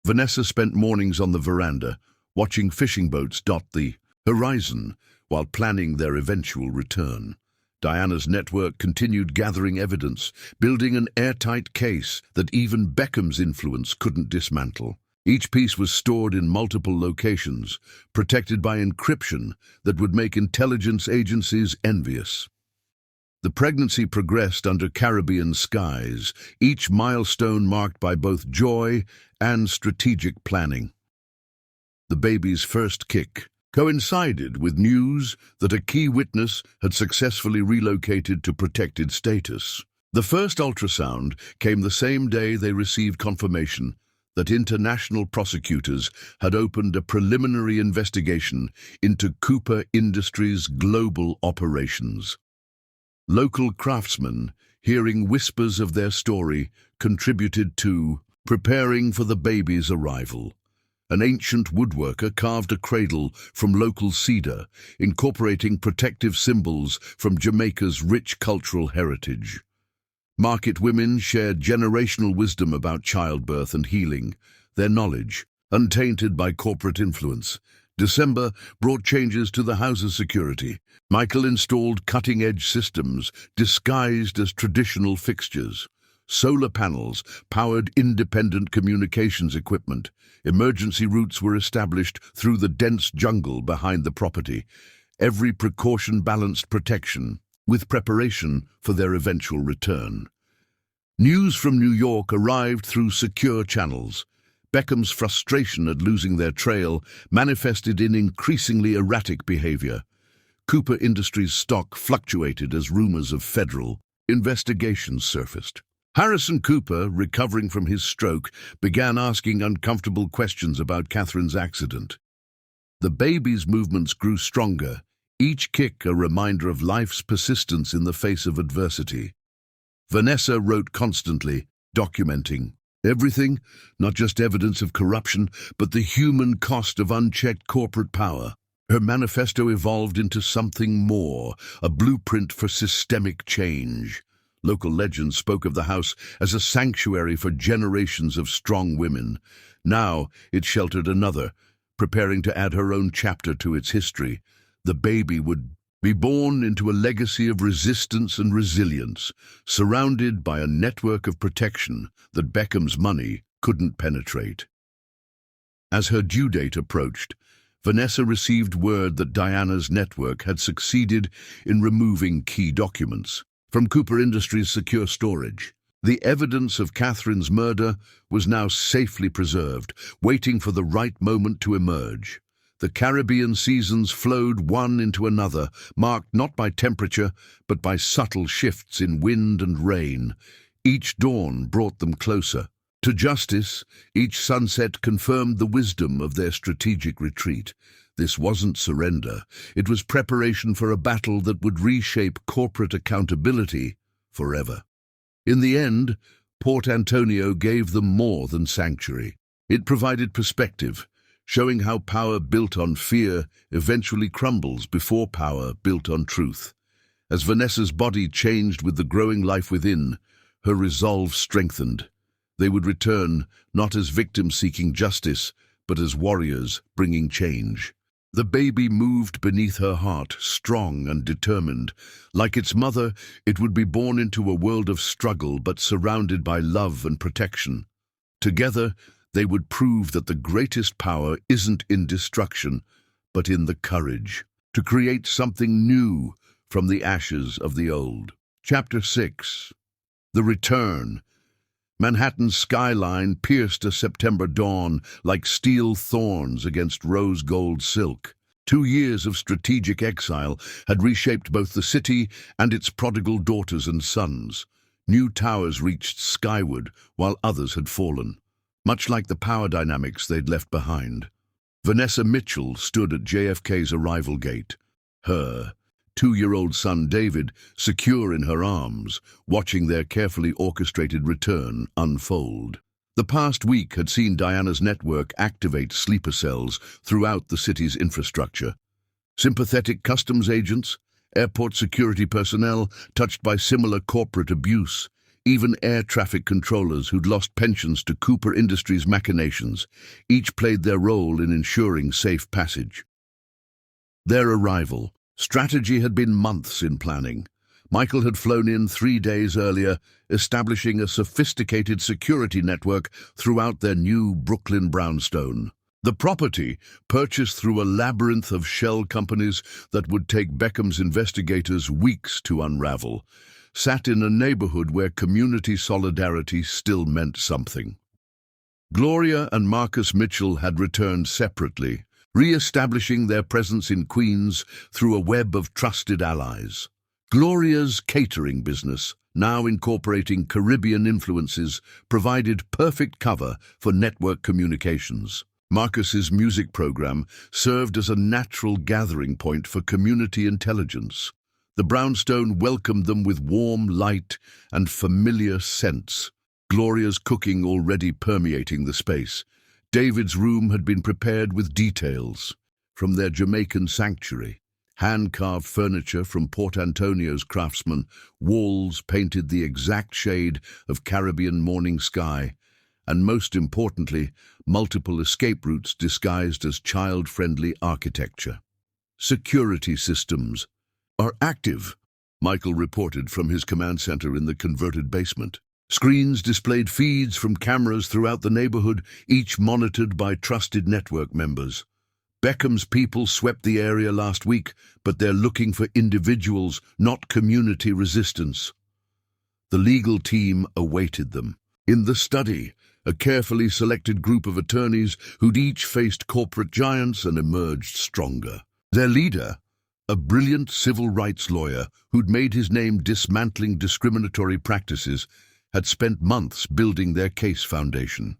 Speaker 1: Vanessa spent mornings on the veranda, watching fishing boats dot the horizon while planning their eventual return. Diana's network continued gathering evidence, building an airtight case that even Beckham's influence couldn't dismantle. Each piece was stored in multiple locations, protected by encryption that would make intelligence agencies envious. The pregnancy progressed under Caribbean skies, each milestone marked by both joy and strategic planning. The baby's first kick, coincided with news that a key witness had successfully relocated to protected status. The first ultrasound came the same day they received confirmation that international prosecutors had opened a preliminary investigation into Cooper Industries' global operations. Local craftsmen, hearing whispers of their story, contributed to preparing for the baby's arrival. An ancient woodworker carved a cradle from local cedar, incorporating protective symbols from Jamaica's rich cultural heritage. Market women shared generational wisdom about childbirth and healing, their knowledge, untainted by corporate influence. December brought changes to the house's security. Michael installed cutting-edge systems disguised as traditional fixtures. Solar panels powered independent communications equipment. Emergency routes were established through the dense jungle behind the property. Every precaution balanced protection, with preparation for their eventual return. News from New York arrived through secure channels. Beckham's frustration at losing their trail manifested in increasingly erratic behavior. Cooper Industries' stock fluctuated as rumors of federal investigations surfaced. Harrison Cooper, recovering from his stroke, began asking uncomfortable questions about Catherine's accident. The baby's movements grew stronger, each kick a reminder of life's persistence in the face of adversity. Vanessa wrote constantly, documenting everything, not just evidence of corruption, but the human cost of unchecked corporate power. Her manifesto evolved into something more, a blueprint for systemic change. Local legends spoke of the house as a sanctuary for generations of strong women. Now it sheltered another, preparing to add her own chapter to its history. The baby would be born into a legacy of resistance and resilience, surrounded by a network of protection that Beckham's money couldn't penetrate. As her due date approached, Vanessa received word that Diana's network had succeeded in removing key documents from Cooper Industries' secure storage. The evidence of Catherine's murder was now safely preserved, waiting for the right moment to emerge. The Caribbean seasons flowed one into another, marked not by temperature, but by subtle shifts in wind and rain. Each dawn brought them closer to justice. Each sunset confirmed the wisdom of their strategic retreat. This wasn't surrender. It was preparation for a battle that would reshape corporate accountability forever. In the end, Port Antonio gave them more than sanctuary. It provided perspective, showing how power built on fear eventually crumbles before power built on truth. As Vanessa's body changed with the growing life within, her resolve strengthened. They would return, not as victims seeking justice, but as warriors bringing change. The baby moved beneath her heart, strong and determined. Like its mother, it would be born into a world of struggle but surrounded by love and protection. Together, they would prove that the greatest power isn't in destruction, but in the courage to create something new from the ashes of the old. Chapter 6. The Return. Manhattan's skyline pierced a September dawn like steel thorns against rose-gold silk. 2 years of strategic exile had reshaped both the city and its prodigal daughters and sons. New towers reached skyward, while others had fallen, much like the power dynamics they'd left behind. Vanessa Mitchell stood at JFK's arrival gate, her 2-year-old son David secure in her arms, watching their carefully orchestrated return unfold. The past week had seen Diana's network activate sleeper cells throughout the city's infrastructure. Sympathetic customs agents, airport security personnel touched by similar corporate abuse, even air traffic controllers who'd lost pensions to Cooper Industries' machinations, each played their role in ensuring safe passage. Their arrival. Strategy had been months in planning. Michael had flown in 3 days earlier, establishing a sophisticated security network throughout their new Brooklyn brownstone. The property, purchased through a labyrinth of shell companies that would take Beckham's investigators weeks to unravel, sat in a neighborhood where community solidarity still meant something. Gloria and Marcus Mitchell had returned separately, re-establishing their presence in Queens through a web of trusted allies. Gloria's catering business, now incorporating Caribbean influences, provided perfect cover for network communications. Marcus's music program served as a natural gathering point for community intelligence. The brownstone welcomed them with warm light and familiar scents, Gloria's cooking already permeating the space. David's room had been prepared with details from their Jamaican sanctuary. Hand-carved furniture from Port Antonio's craftsmen, walls painted the exact shade of Caribbean morning sky, and most importantly, multiple escape routes disguised as child-friendly architecture. Security systems are active, Michael reported from his command center in the converted basement. Screens displayed feeds from cameras throughout the neighborhood, each monitored by trusted network members. Beckham's people swept the area last week, but they're looking for individuals, not community resistance. The legal team awaited them. In the study, a carefully selected group of attorneys who'd each faced corporate giants and emerged stronger. Their leader, a brilliant civil rights lawyer who'd made his name dismantling discriminatory practices, had spent months building their case foundation.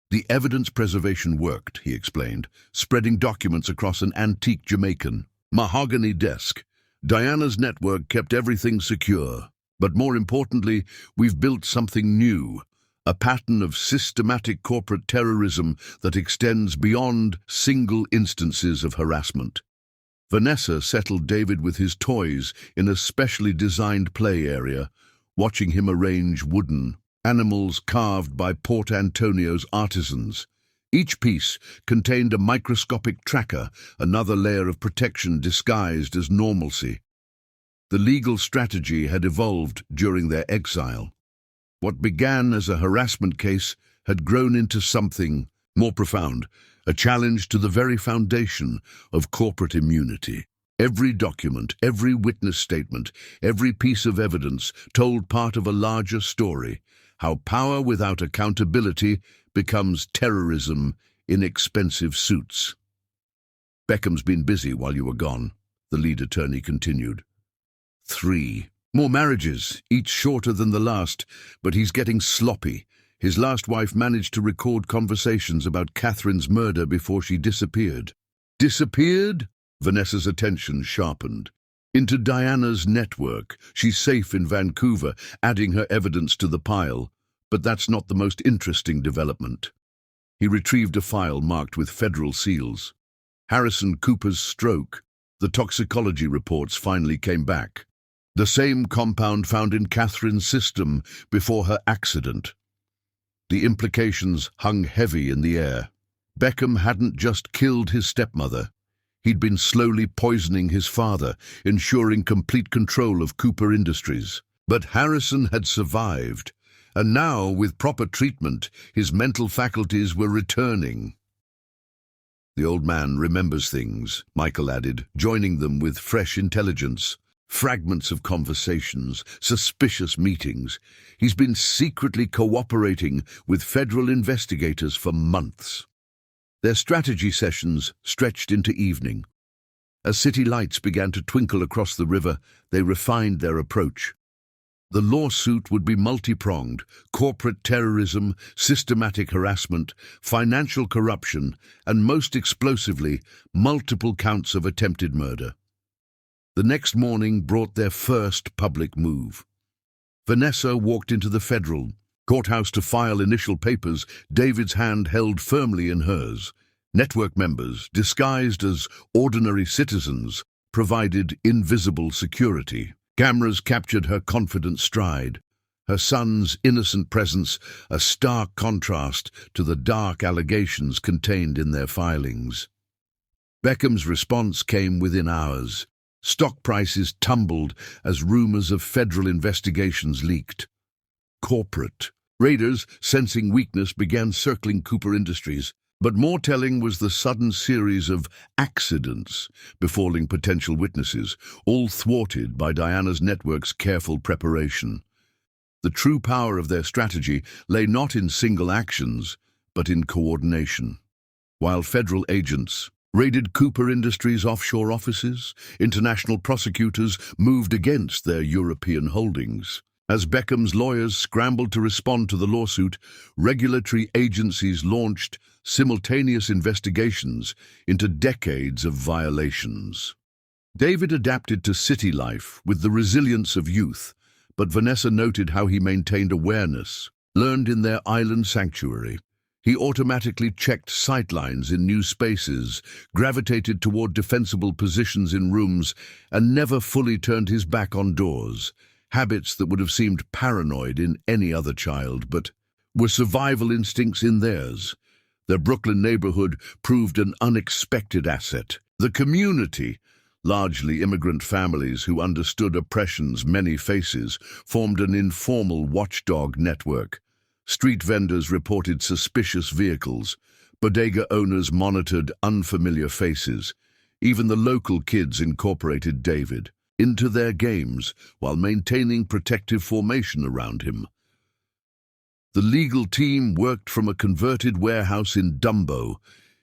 Speaker 1: The evidence preservation worked, he explained, spreading documents across an antique Jamaican mahogany desk. Diana's network kept everything secure. But more importantly, we've built something new, a pattern of systematic corporate terrorism that extends beyond single instances of harassment. Vanessa settled David with his toys in a specially designed play area, watching him arrange wooden animals carved by Port Antonio's artisans. Each piece contained a microscopic tracker, another layer of protection disguised as normalcy. The legal strategy had evolved during their exile. What began as a harassment case had grown into something more profound, a challenge to the very foundation of corporate immunity. Every document, every witness statement, every piece of evidence told part of a larger story, how power without accountability becomes terrorism in expensive suits. Beckham's been busy while you were gone, the lead attorney continued. 3 more marriages, each shorter than the last, but he's getting sloppy. His last wife managed to record conversations about Catherine's murder before she disappeared. Disappeared? Vanessa's attention sharpened. Into Diana's network. She's safe in Vancouver, adding her evidence to the pile. But that's not the most interesting development. He retrieved a file marked with federal seals. Harrison Cooper's stroke. The toxicology reports finally came back. The same compound found in Catherine's system before her accident. The implications hung heavy in the air. Beckham hadn't just killed his stepmother. He'd been slowly poisoning his father, ensuring complete control of Cooper Industries. But Harrison had survived, and now, with proper treatment, his mental faculties were returning. The old man remembers things, Michael added, joining them with fresh intelligence. Fragments of conversations, suspicious meetings. He's been secretly cooperating with federal investigators for months. Their strategy sessions stretched into evening. As city lights began to twinkle across the river, they refined their approach. The lawsuit would be multi-pronged: corporate terrorism, systematic harassment, financial corruption, and most explosively, multiple counts of attempted murder. The next morning brought their first public move. Vanessa walked into the federal courthouse to file initial papers, David's hand held firmly in hers. Network members, disguised as ordinary citizens, provided invisible security. Cameras captured her confident stride, her son's innocent presence a stark contrast to the dark allegations contained in their filings. Beckham's response came within hours. Stock prices tumbled as rumors of federal investigations leaked. Corporate raiders, sensing weakness, began circling Cooper Industries, but more telling was the sudden series of accidents befalling potential witnesses, all thwarted by Diana's network's careful preparation. The true power of their strategy lay not in single actions, but in coordination. while federal agents raided Cooper Industries' offshore offices. International prosecutors moved against their European holdings. As Beckham's lawyers scrambled to respond to the lawsuit, regulatory agencies launched simultaneous investigations into decades of violations. David adapted to city life with the resilience of youth, but Vanessa noted how he maintained awareness, learned in their island sanctuary. He automatically checked sightlines in new spaces, gravitated toward defensible positions in rooms, and never fully turned his back on doors. Habits that would have seemed paranoid in any other child, but were survival instincts in theirs. Their Brooklyn neighborhood proved an unexpected asset. The community, largely immigrant families who understood oppression's many faces, formed an informal watchdog network. Street vendors reported suspicious vehicles. Bodega owners monitored unfamiliar faces. Even the local kids incorporated David into their games while maintaining protective formation around him. The legal team worked from a converted warehouse in Dumbo,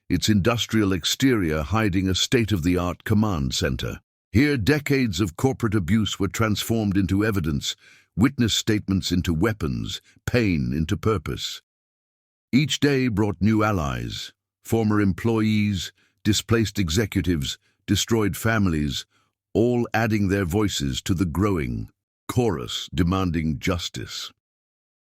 Speaker 1: its industrial exterior hiding a state-of-the-art command center. Here, decades of corporate abuse were transformed into evidence, witness statements into weapons, pain into purpose. Each day brought new allies, former employees, displaced executives, destroyed families, all adding their voices to the growing chorus demanding justice.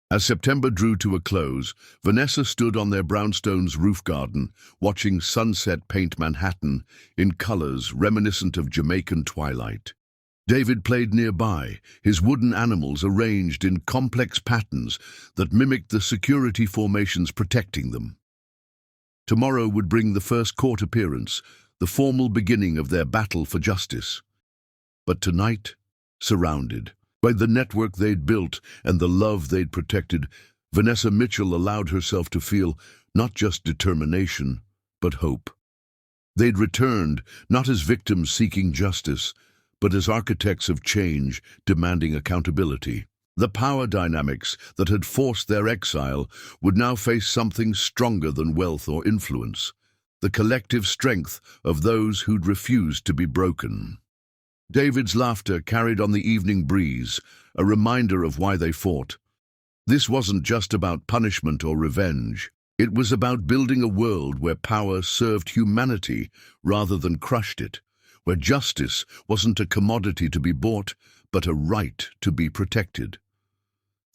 Speaker 1: As September drew to a close, Vanessa stood on their brownstone's roof garden, watching sunset paint Manhattan in colors reminiscent of Jamaican twilight. David played nearby, his wooden animals arranged in complex patterns that mimicked the security formations protecting them. Tomorrow would bring the first court appearance, the formal beginning of their battle for justice. But tonight, surrounded by the network they'd built and the love they'd protected, Vanessa Mitchell allowed herself to feel not just determination, but hope. They'd returned, not as victims seeking justice, but as architects of change demanding accountability. The power dynamics that had forced their exile would now face something stronger than wealth or influence, the collective strength of those who'd refused to be broken. David's laughter carried on the evening breeze, a reminder of why they fought. This wasn't just about punishment or revenge. It was about building a world where power served humanity rather than crushed it, where justice wasn't a commodity to be bought, but a right to be protected.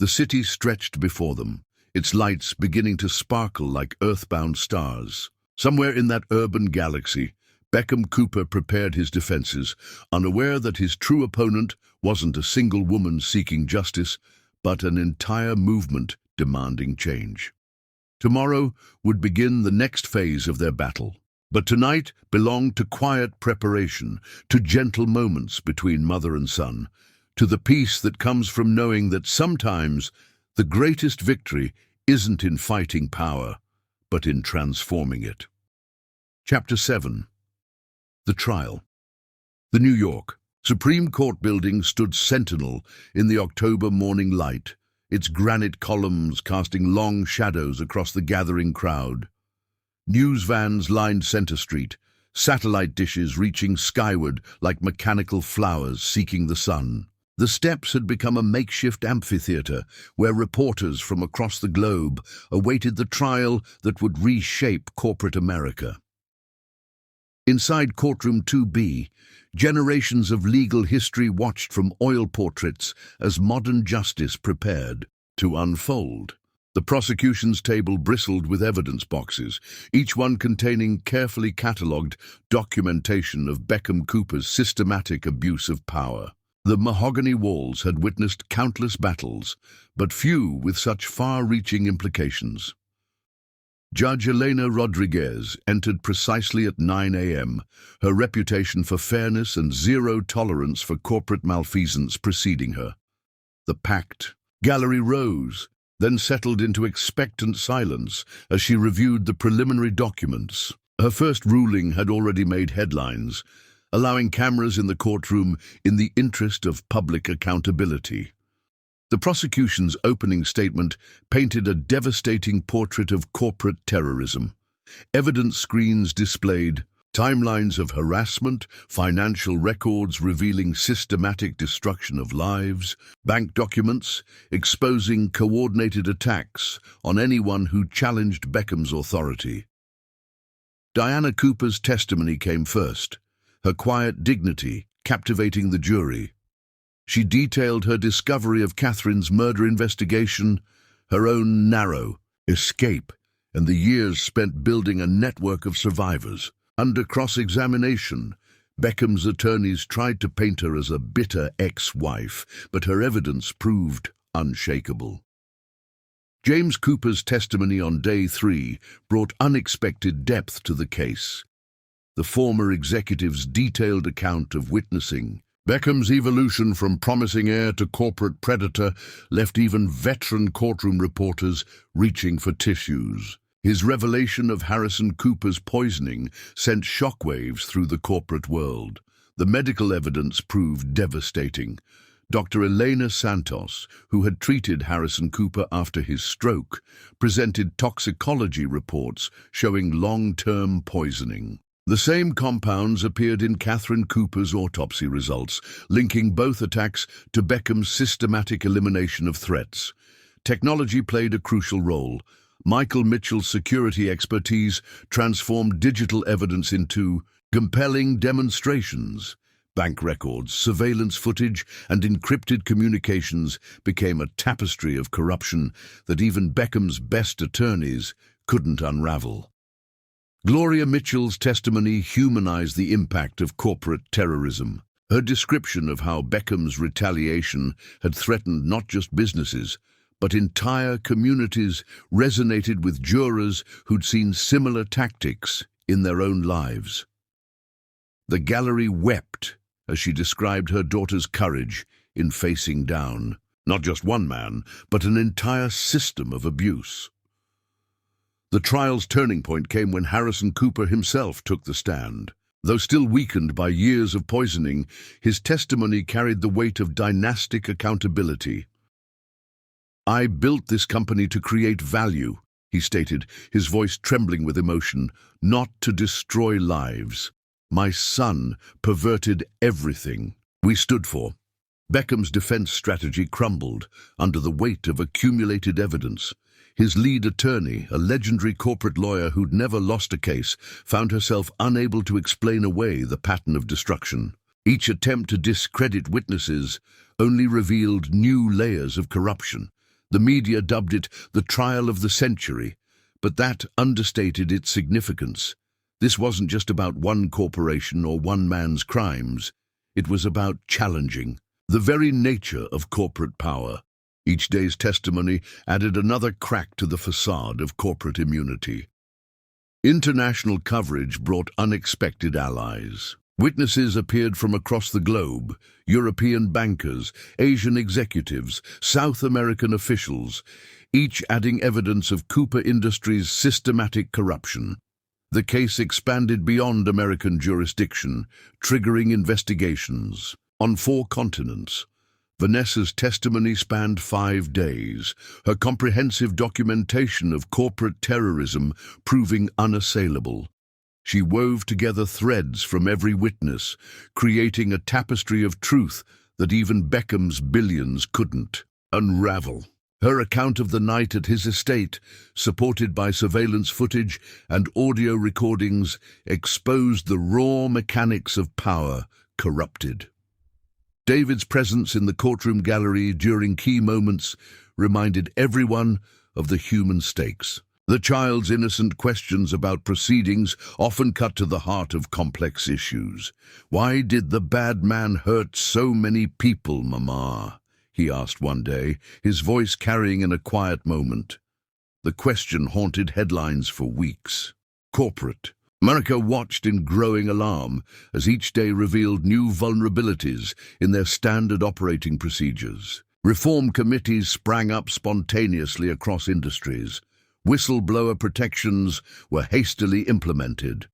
Speaker 1: The city stretched before them, its lights beginning to sparkle like earthbound stars. Somewhere in that urban galaxy, Beckham Cooper prepared his defenses, unaware that his true opponent wasn't a single woman seeking justice, but an entire movement demanding change. Tomorrow would begin the next phase of their battle, but tonight belonged to quiet preparation, to gentle moments between mother and son, to the peace that comes from knowing that sometimes the greatest victory isn't in fighting power, but in transforming it. Chapter 7. The Trial. The New York Supreme Court building stood sentinel in the October morning light, its granite columns casting long shadows across the gathering crowd. News vans lined Center Street, satellite dishes reaching skyward like mechanical flowers seeking the sun. The steps had become a makeshift amphitheater where reporters from across the globe awaited the trial that would reshape corporate America. Inside courtroom 2B, generations of legal history watched from oil portraits as modern justice prepared to unfold. The prosecution's table bristled with evidence boxes, each one containing carefully catalogued documentation of Beckham Cooper's systematic abuse of power. The mahogany walls had witnessed countless battles, but few with such far-reaching implications. Judge Elena Rodriguez entered precisely at 9 a.m., her reputation for fairness and zero tolerance for corporate malfeasance preceding her. The packed gallery rose, then settled into expectant silence as she reviewed the preliminary documents. Her first ruling had already made headlines, allowing cameras in the courtroom in the interest of public accountability. The prosecution's opening statement painted a devastating portrait of corporate terrorism. Evidence screens displayed timelines of harassment, financial records revealing systematic destruction of lives, bank documents exposing coordinated attacks on anyone who challenged Beckham's authority. Diana Cooper's testimony came first, her quiet dignity captivating the jury. She detailed her discovery of Catherine's murder investigation, her own narrow escape, and the years spent building a network of survivors. Under cross-examination, Beckham's attorneys tried to paint her as a bitter ex-wife, but her evidence proved unshakable. James Cooper's testimony on day 3 brought unexpected depth to the case. The former executive's detailed account of witnessing Beckham's evolution from promising heir to corporate predator left even veteran courtroom reporters reaching for tissues. His revelation of Harrison Cooper's poisoning sent shockwaves through the corporate world. The medical evidence proved devastating. Dr. Elena Santos, who had treated Harrison Cooper after his stroke, presented toxicology reports showing long-term poisoning. The same compounds appeared in Catherine Cooper's autopsy results, linking both attacks to Beckham's systematic elimination of threats. Technology played a crucial role. Michael Mitchell's security expertise transformed digital evidence into compelling demonstrations. Bank records, surveillance footage, and encrypted communications became a tapestry of corruption that even Beckham's best attorneys couldn't unravel. Gloria Mitchell's testimony humanized the impact of corporate terrorism. Her description of how Beckham's retaliation had threatened not just businesses, but entire communities resonated with jurors who'd seen similar tactics in their own lives. The gallery wept as she described her daughter's courage in facing down, not just one man, but an entire system of abuse. The trial's turning point came when Harrison Cooper himself took the stand. Though still weakened by years of poisoning, his testimony carried the weight of dynastic accountability. "I built this company to create value," he stated, his voice trembling with emotion, "not to destroy lives. My son perverted everything we stood for." Beckham's defense strategy crumbled under the weight of accumulated evidence. His lead attorney, a legendary corporate lawyer who'd never lost a case, found herself unable to explain away the pattern of destruction. Each attempt to discredit witnesses only revealed new layers of corruption. The media dubbed it the trial of the century, but that understated its significance. This wasn't just about one corporation or one man's crimes. It was about challenging the very nature of corporate power. Each day's testimony added another crack to the facade of corporate immunity. International coverage brought unexpected allies. Witnesses appeared from across the globe: European bankers, Asian executives, South American officials, each adding evidence of Cooper Industries' systematic corruption. The case expanded beyond American jurisdiction, triggering investigations on 4 continents. Vanessa's testimony spanned 5 days, her comprehensive documentation of corporate terrorism proving unassailable. She wove together threads from every witness, creating a tapestry of truth that even Beckham's billions couldn't unravel. Her account of the night at his estate, supported by surveillance footage and audio recordings, exposed the raw mechanics of power corrupted. David's presence in the courtroom gallery during key moments reminded everyone of the human stakes. The child's innocent questions about proceedings often cut to the heart of complex issues. "Why did the bad man hurt so many people, Mama?" he asked one day, his voice carrying in a quiet moment. The question haunted headlines for weeks. Corporate America watched in growing alarm as each day revealed new vulnerabilities in their standard operating procedures. Reform committees sprang up spontaneously across industries. Whistleblower protections were hastily implemented.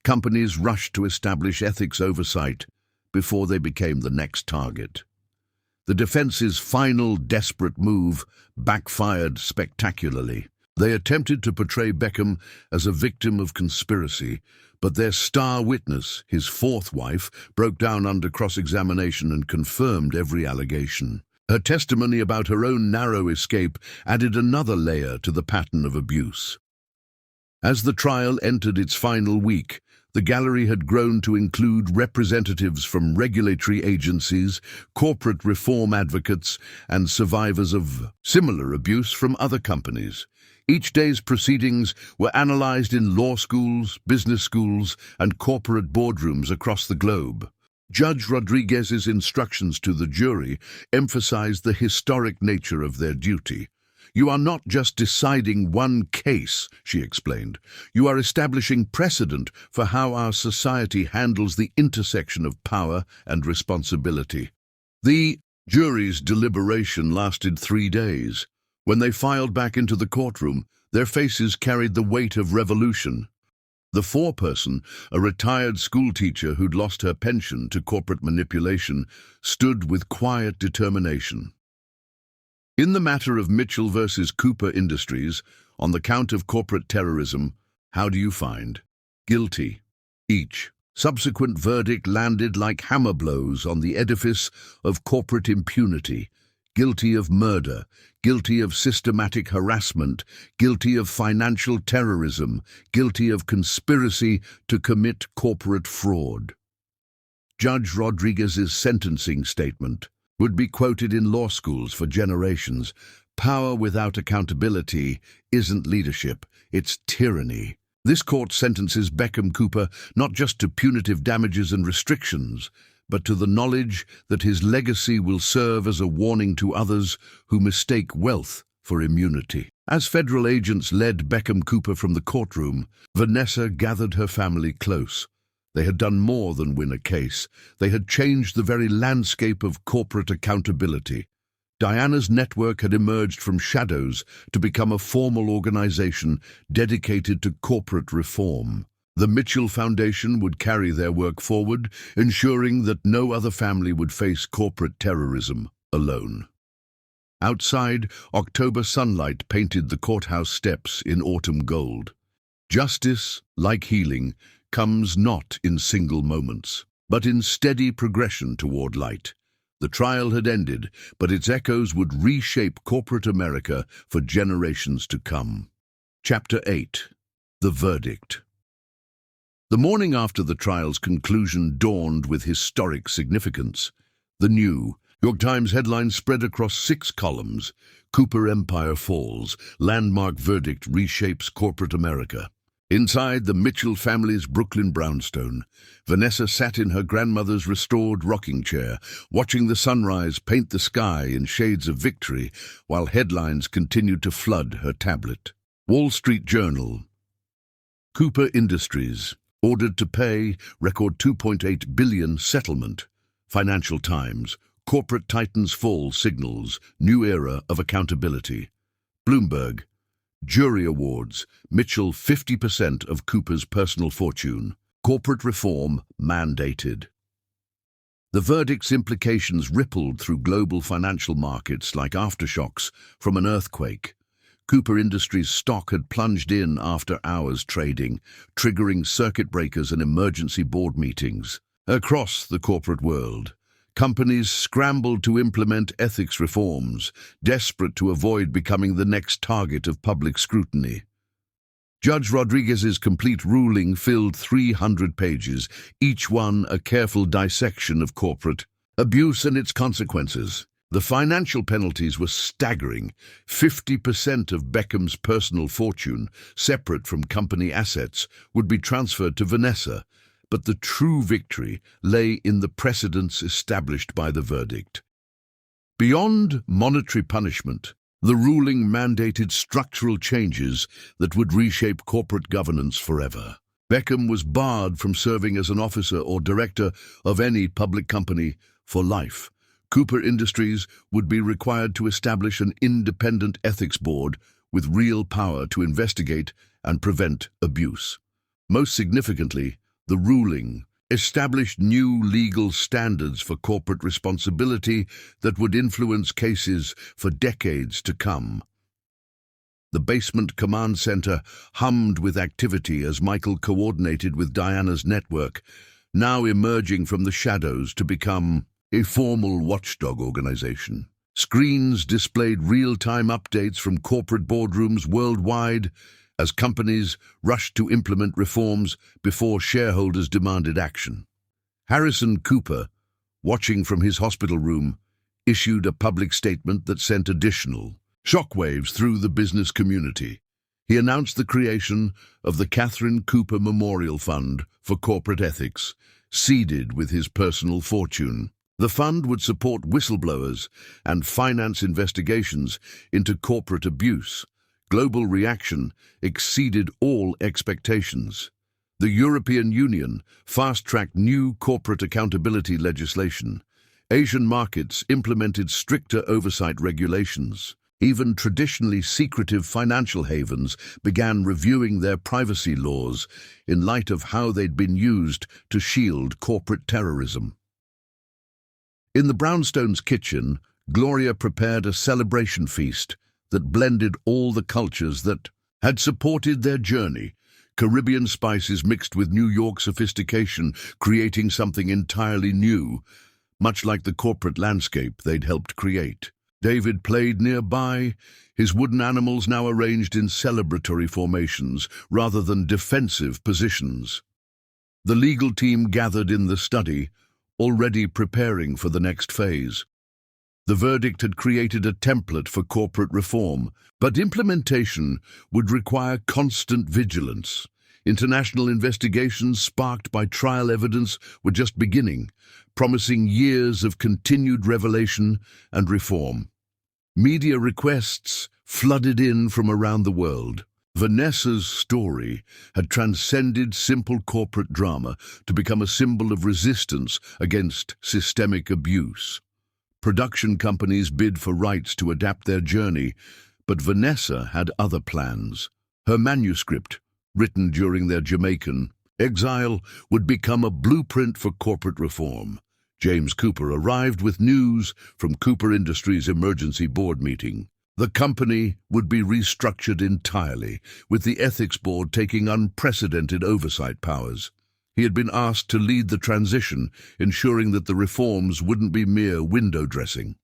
Speaker 1: Companies rushed to establish ethics oversight before they became the next target. The defense's final desperate move backfired spectacularly. They attempted to portray Beckham as a victim of conspiracy, but their star witness, his fourth wife, broke down under cross-examination and confirmed every allegation. Her testimony about her own narrow escape added another layer to the pattern of abuse. As the trial entered its final week, the gallery had grown to include representatives from regulatory agencies, corporate reform advocates, and survivors of similar abuse from other companies. Each day's proceedings were analyzed in law schools, business schools, and corporate boardrooms across the globe. Judge Rodriguez's instructions to the jury emphasized the historic nature of their duty. "You are not just deciding one case," she explained. "You are establishing precedent for how our society handles the intersection of power and responsibility." The jury's deliberation lasted 3 days. When they filed back into the courtroom, their faces carried the weight of revolution. The foreperson, a retired schoolteacher who'd lost her pension to corporate manipulation, stood with quiet determination. In the matter of Mitchell versus Cooper Industries, on the count of corporate terrorism, how do you find? Guilty. Each subsequent verdict landed like hammer blows on the edifice of corporate impunity. Guilty of murder, guilty of systematic harassment, guilty of financial terrorism, guilty of conspiracy to commit corporate fraud. Judge Rodriguez's sentencing statement would be quoted in law schools for generations. "Power without accountability isn't leadership, it's tyranny." This court sentences Beckham Cooper not just to punitive damages and restrictions, but to the knowledge that his legacy will serve as a warning to others who mistake wealth for immunity. As federal agents led Beckham Cooper from the courtroom, Vanessa gathered her family close. They had done more than win a case. They had changed the very landscape of corporate accountability. Diana's network had emerged from shadows to become a formal organization dedicated to corporate reform. The Mitchell Foundation would carry their work forward, ensuring that no other family would face corporate terrorism alone. Outside, October sunlight painted the courthouse steps in autumn gold. Justice, like healing, comes not in single moments, but in steady progression toward light. The trial had ended, but its echoes would reshape corporate America for generations to come. Chapter 8. The Verdict. The morning after the trial's conclusion dawned with historic significance. The New York Times headline spread across 6 columns. Cooper Empire Falls, Landmark Verdict Reshapes Corporate America. Inside the Mitchell family's Brooklyn brownstone, Vanessa sat in her grandmother's restored rocking chair, watching the sunrise paint the sky in shades of victory, while headlines continued to flood her tablet. Wall Street Journal. Cooper Industries ordered to pay record $2.8 billion settlement. Financial Times. Corporate titans fall signals new era of accountability. Bloomberg. Jury awards, Mitchell 50% of Cooper's personal fortune. Corporate reform mandated. The verdict's implications rippled through global financial markets like aftershocks from an earthquake. Cooper Industries stock had plunged in after hours trading, triggering circuit breakers and emergency board meetings. Across the corporate world, companies scrambled to implement ethics reforms, desperate to avoid becoming the next target of public scrutiny. Judge Rodriguez's complete ruling filled 300 pages, each one a careful dissection of corporate abuse and its consequences. The financial penalties were staggering. 50% of Beckham's personal fortune, separate from company assets, would be transferred to Vanessa. But the true victory lay in the precedents established by the verdict. Beyond monetary punishment, the ruling mandated structural changes that would reshape corporate governance forever. Beckham was barred from serving as an officer or director of any public company for life. Cooper Industries would be required to establish an independent ethics board with real power to investigate and prevent abuse. Most significantly, the ruling established new legal standards for corporate responsibility that would influence cases for decades to come. The basement command center hummed with activity as Michael coordinated with Diana's network, now emerging from the shadows to become a formal watchdog organization. Screens displayed real-time updates from corporate boardrooms worldwide as companies rushed to implement reforms before shareholders demanded action. Harrison Cooper, watching from his hospital room, issued a public statement that sent additional shockwaves through the business community. He announced the creation of the Catherine Cooper Memorial Fund for Corporate Ethics, seeded with his personal fortune. The fund would support whistleblowers and finance investigations into corporate abuse. Global reaction exceeded all expectations. The European Union fast-tracked new corporate accountability legislation. Asian markets implemented stricter oversight regulations. Even traditionally secretive financial havens began reviewing their privacy laws in light of how they'd been used to shield corporate terrorism. In the Brownstones' kitchen, Gloria prepared a celebration feast that blended all the cultures that had supported their journey. Caribbean spices mixed with New York sophistication, creating something entirely new, much like the corporate landscape they'd helped create. David played nearby, his wooden animals now arranged in celebratory formations rather than defensive positions. The legal team gathered in the study, already preparing for the next phase. The verdict had created a template for corporate reform, but implementation would require constant vigilance. International investigations sparked by trial evidence were just beginning, promising years of continued revelation and reform. Media requests flooded in from around the world. Vanessa's story had transcended simple corporate drama to become a symbol of resistance against systemic abuse. Production companies bid for rights to adapt their journey, but Vanessa had other plans. Her manuscript, written during their Jamaican exile, would become a blueprint for corporate reform. James Cooper arrived with news from Cooper Industries' emergency board meeting. The company would be restructured entirely, with the ethics board taking unprecedented oversight powers. He had been asked to lead the transition, ensuring that the reforms wouldn't be mere window dressing.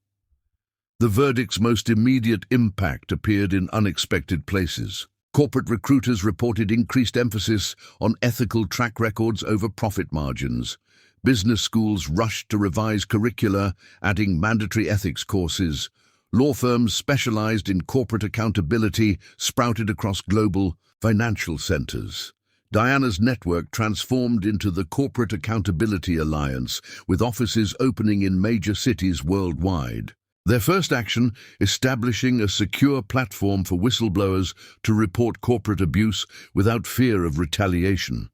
Speaker 1: The verdict's most immediate impact appeared in unexpected places. Corporate recruiters reported increased emphasis on ethical track records over profit margins. Business schools rushed to revise curricula, adding mandatory ethics courses. Law firms specialized in corporate accountability sprouted across global financial centers. Diana's network transformed into the Corporate Accountability Alliance, with offices opening in major cities worldwide. Their first action, establishing a secure platform for whistleblowers to report corporate abuse without fear of retaliation.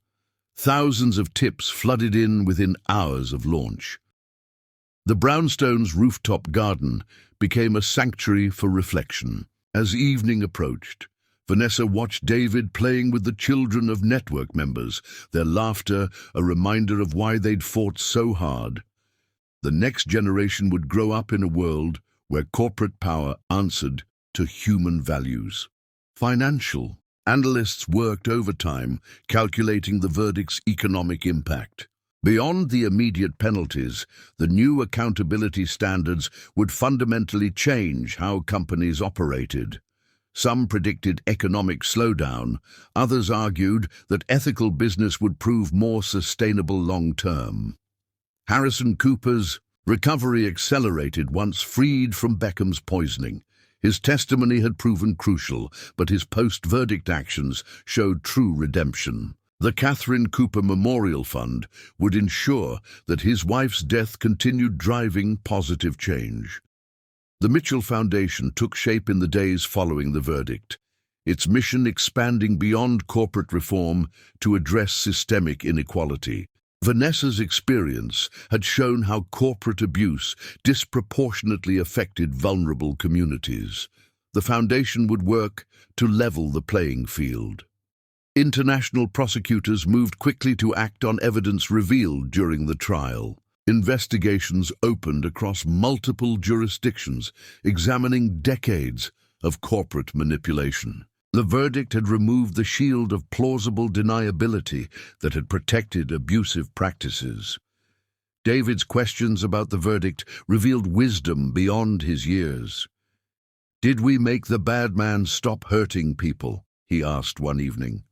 Speaker 1: Thousands of tips flooded in within hours of launch. The Brownstones' rooftop garden became a sanctuary for reflection. As evening approached, Vanessa watched David playing with the children of network members, their laughter a reminder of why they'd fought so hard. The next generation would grow up in a world where corporate power answered to human values. Financial analysts worked overtime, calculating the verdict's economic impact. Beyond the immediate penalties, the new accountability standards would fundamentally change how companies operated. Some predicted economic slowdown, others argued that ethical business would prove more sustainable long-term. Harrison Cooper's recovery accelerated once freed from Beckham's poisoning. His testimony had proven crucial, but his post-verdict actions showed true redemption. The Catherine Cooper Memorial Fund would ensure that his wife's death continued driving positive change. The Mitchell Foundation took shape in the days following the verdict, its mission expanding beyond corporate reform to address systemic inequality. Vanessa's experience had shown how corporate abuse disproportionately affected vulnerable communities. The foundation would work to level the playing field. International prosecutors moved quickly to act on evidence revealed during the trial. Investigations opened across multiple jurisdictions, examining decades of corporate manipulation. The verdict had removed the shield of plausible deniability that had protected abusive practices. David's questions about the verdict revealed wisdom beyond his years. "Did we make the bad man stop hurting people?" he asked one evening.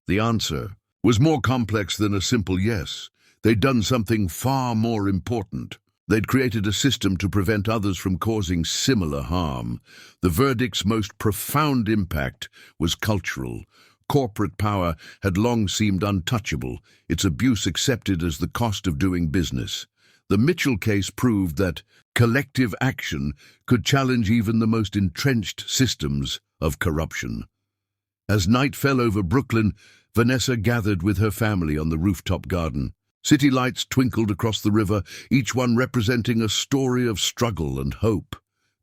Speaker 1: The answer was more complex than a simple yes. They'd done something far more important. They'd created a system to prevent others from causing similar harm. The verdict's most profound impact was cultural. Corporate power had long seemed untouchable, its abuse accepted as the cost of doing business. The Mitchell case proved that collective action could challenge even the most entrenched systems of corruption. As night fell over Brooklyn, Vanessa gathered with her family on the rooftop garden. City lights twinkled across the river, each one representing a story of struggle and hope.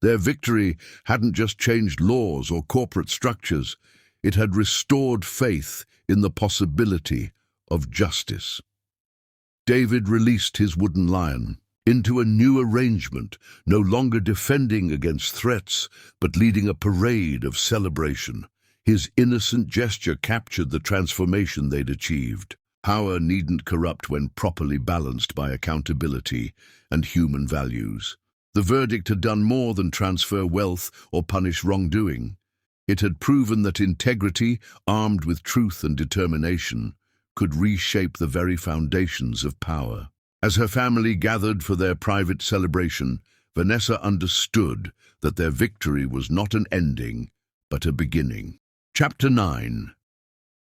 Speaker 1: Their victory hadn't just changed laws or corporate structures, it had restored faith in the possibility of justice. David released his wooden lion into a new arrangement, no longer defending against threats, but leading a parade of celebration. His innocent gesture captured the transformation they'd achieved. Power needn't corrupt when properly balanced by accountability and human values. The verdict had done more than transfer wealth or punish wrongdoing. It had proven that integrity, armed with truth and determination, could reshape the very foundations of power. As her family gathered for their private celebration, Vanessa understood that their victory was not an ending, but a beginning. Chapter 9.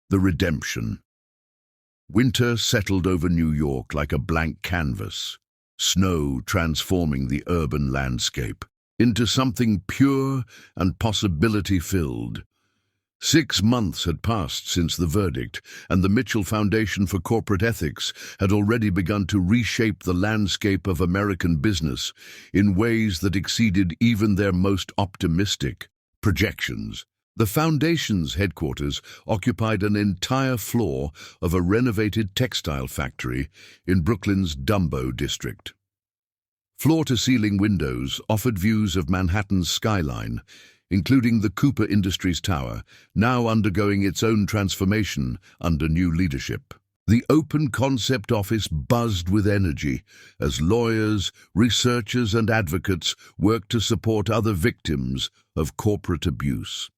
Speaker 1: The Redemption. Winter settled over New York like a blank canvas, snow transforming the urban landscape into something pure and possibility-filled. 6 months had passed since the verdict, and the Mitchell Foundation for Corporate Ethics had already begun to reshape the landscape of American business in ways that exceeded even their most optimistic projections. The Foundation's headquarters occupied an entire floor of a renovated textile factory in Brooklyn's Dumbo district. Floor-to-ceiling windows offered views of Manhattan's skyline, including the Cooper Industries Tower, now undergoing its own transformation under new leadership. The open concept office buzzed with energy as lawyers, researchers, and advocates worked to support other victims of corporate abuse.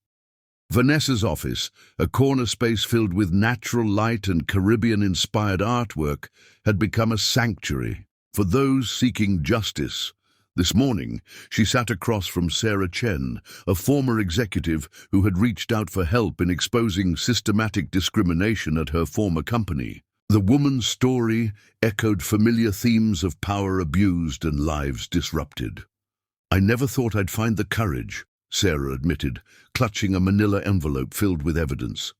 Speaker 1: Vanessa's office, a corner space filled with natural light and Caribbean-inspired artwork, had become a sanctuary for those seeking justice. This morning, she sat across from Sarah Chen, a former executive who had reached out for help in exposing systematic discrimination at her former company. The woman's story echoed familiar themes of power abused and lives disrupted. "I never thought I'd find the courage," Sarah admitted, clutching a manila envelope filled with evidence.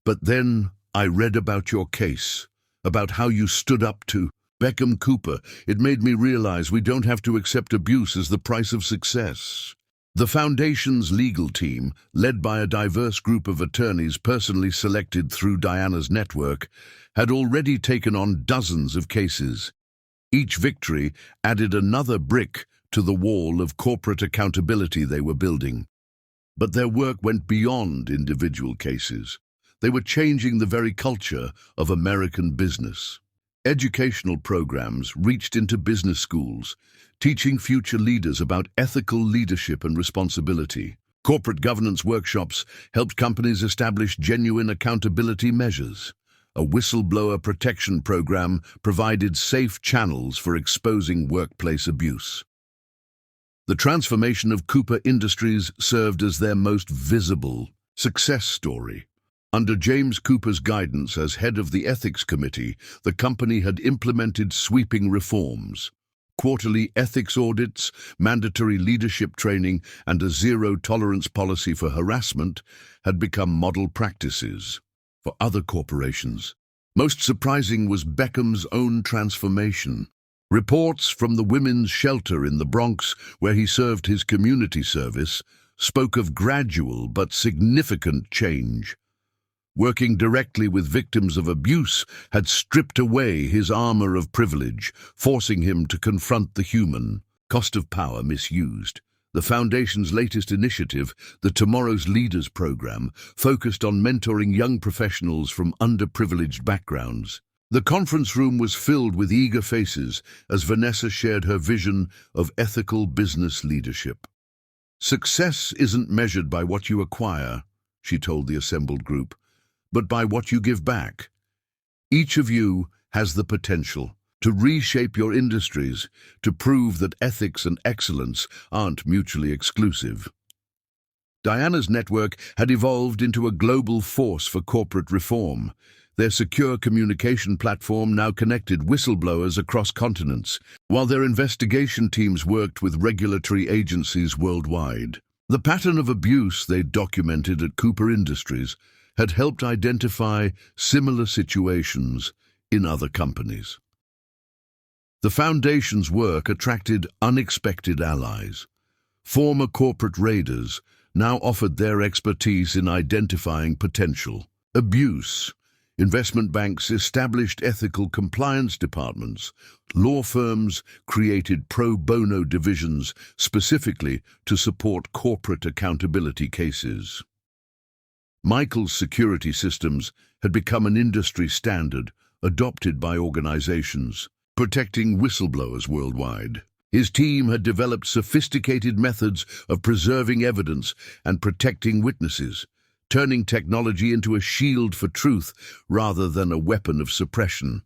Speaker 1: "But then I read about your case, about how you stood up to Beckham Cooper. It made me realize we don't have to accept abuse as the price of success." The Foundation's legal team, led by a diverse group of attorneys personally selected through Diana's network, had already taken on dozens of cases. Each victory added another brick to the wall of corporate accountability they were building. But their work went beyond individual cases. They were changing the very culture of American business. Educational programs reached into business schools, teaching future leaders about ethical leadership and responsibility. Corporate governance workshops helped companies establish genuine accountability measures. A whistleblower protection program provided safe channels for exposing workplace abuse. The transformation of Cooper Industries served as their most visible success story. Under James Cooper's guidance as head of the Ethics Committee, the company had implemented sweeping reforms. Quarterly ethics audits, mandatory leadership training, and a zero-tolerance policy for harassment had become model practices for other corporations. Most surprising was Beckham's own transformation. Reports from the women's shelter in the Bronx, where he served his community service, spoke of gradual but significant change. Working directly with victims of abuse had stripped away his armor of privilege, forcing him to confront the human cost of power misused. The Foundation's latest initiative, the Tomorrow's Leaders program, focused on mentoring young professionals from underprivileged backgrounds. The conference room was filled with eager faces as Vanessa shared her vision of ethical business leadership. "Success isn't measured by what you acquire," she told the assembled group, "but by what you give back. Each of you has the potential to reshape your industries, to prove that ethics and excellence aren't mutually exclusive." Diana's network had evolved into a global force for corporate reform. Their secure communication platform now connected whistleblowers across continents, while their investigation teams worked with regulatory agencies worldwide. The pattern of abuse they documented at Cooper Industries had helped identify similar situations in other companies. The Foundation's work attracted unexpected allies. Former corporate raiders now offered their expertise in identifying potential abuse. Investment banks established ethical compliance departments. Law firms created pro bono divisions specifically to support corporate accountability cases. Michael's security systems had become an industry standard adopted by organizations, protecting whistleblowers worldwide. His team had developed sophisticated methods of preserving evidence and protecting witnesses, turning technology into a shield for truth rather than a weapon of suppression.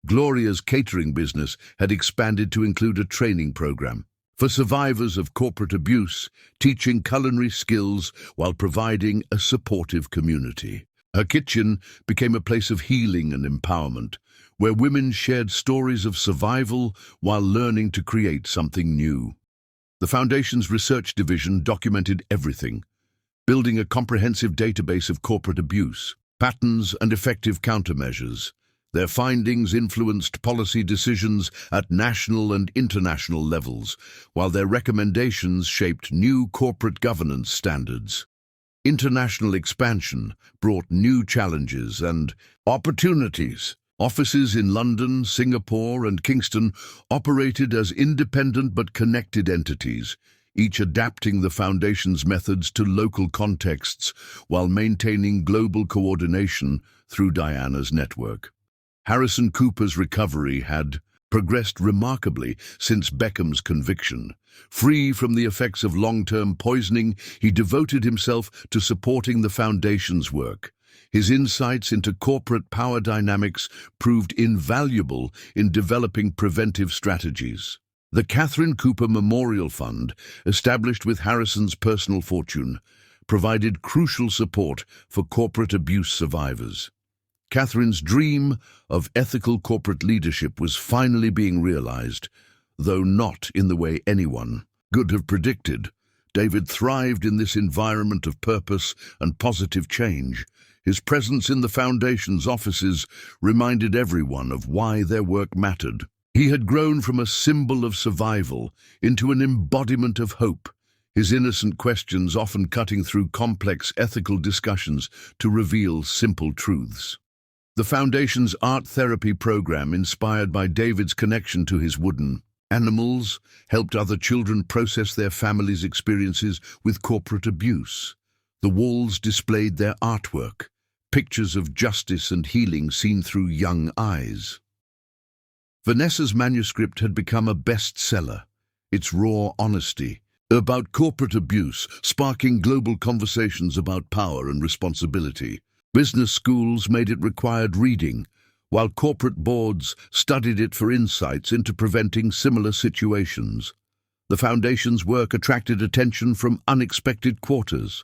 Speaker 1: Gloria's catering business had expanded to include a training program for survivors of corporate abuse, teaching culinary skills while providing a supportive community. Her kitchen became a place of healing and empowerment, where women shared stories of survival while learning to create something new. The Foundation's research division documented everything, building a comprehensive database of corporate abuse, patterns, and effective countermeasures. Their findings influenced policy decisions at national and international levels, while their recommendations shaped new corporate governance standards. International expansion brought new challenges and opportunities. Offices in London, Singapore, and Kingston operated as independent but connected entities, each adapting the Foundation's methods to local contexts while maintaining global coordination through Diana's network. Harrison Cooper's recovery had progressed remarkably since Beckham's conviction. Free from the effects of long-term poisoning, he devoted himself to supporting the Foundation's work. His insights into corporate power dynamics proved invaluable in developing preventive strategies. The Catherine Cooper Memorial Fund, established with Harrison's personal fortune, provided crucial support for corporate abuse survivors. Catherine's dream of ethical corporate leadership was finally being realized, though not in the way anyone could have predicted. David thrived in this environment of purpose and positive change. His presence in the Foundation's offices reminded everyone of why their work mattered. He had grown from a symbol of survival into an embodiment of hope, his innocent questions often cutting through complex ethical discussions to reveal simple truths. The Foundation's art therapy program, inspired by David's connection to his wooden animals, helped other children process their families' experiences with corporate abuse. The walls displayed their artwork, pictures of justice and healing seen through young eyes. Vanessa's manuscript had become a bestseller, its raw honesty about corporate abuse sparking global conversations about power and responsibility. Business schools made it required reading, while corporate boards studied it for insights into preventing similar situations. The Foundation's work attracted attention from unexpected quarters.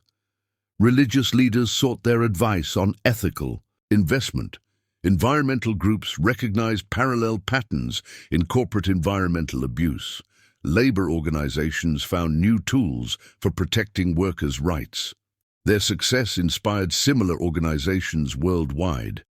Speaker 1: Religious leaders sought their advice on ethical investment. Environmental groups recognized parallel patterns in corporate environmental abuse. Labor organizations found new tools for protecting workers' rights. Their success inspired similar organizations worldwide.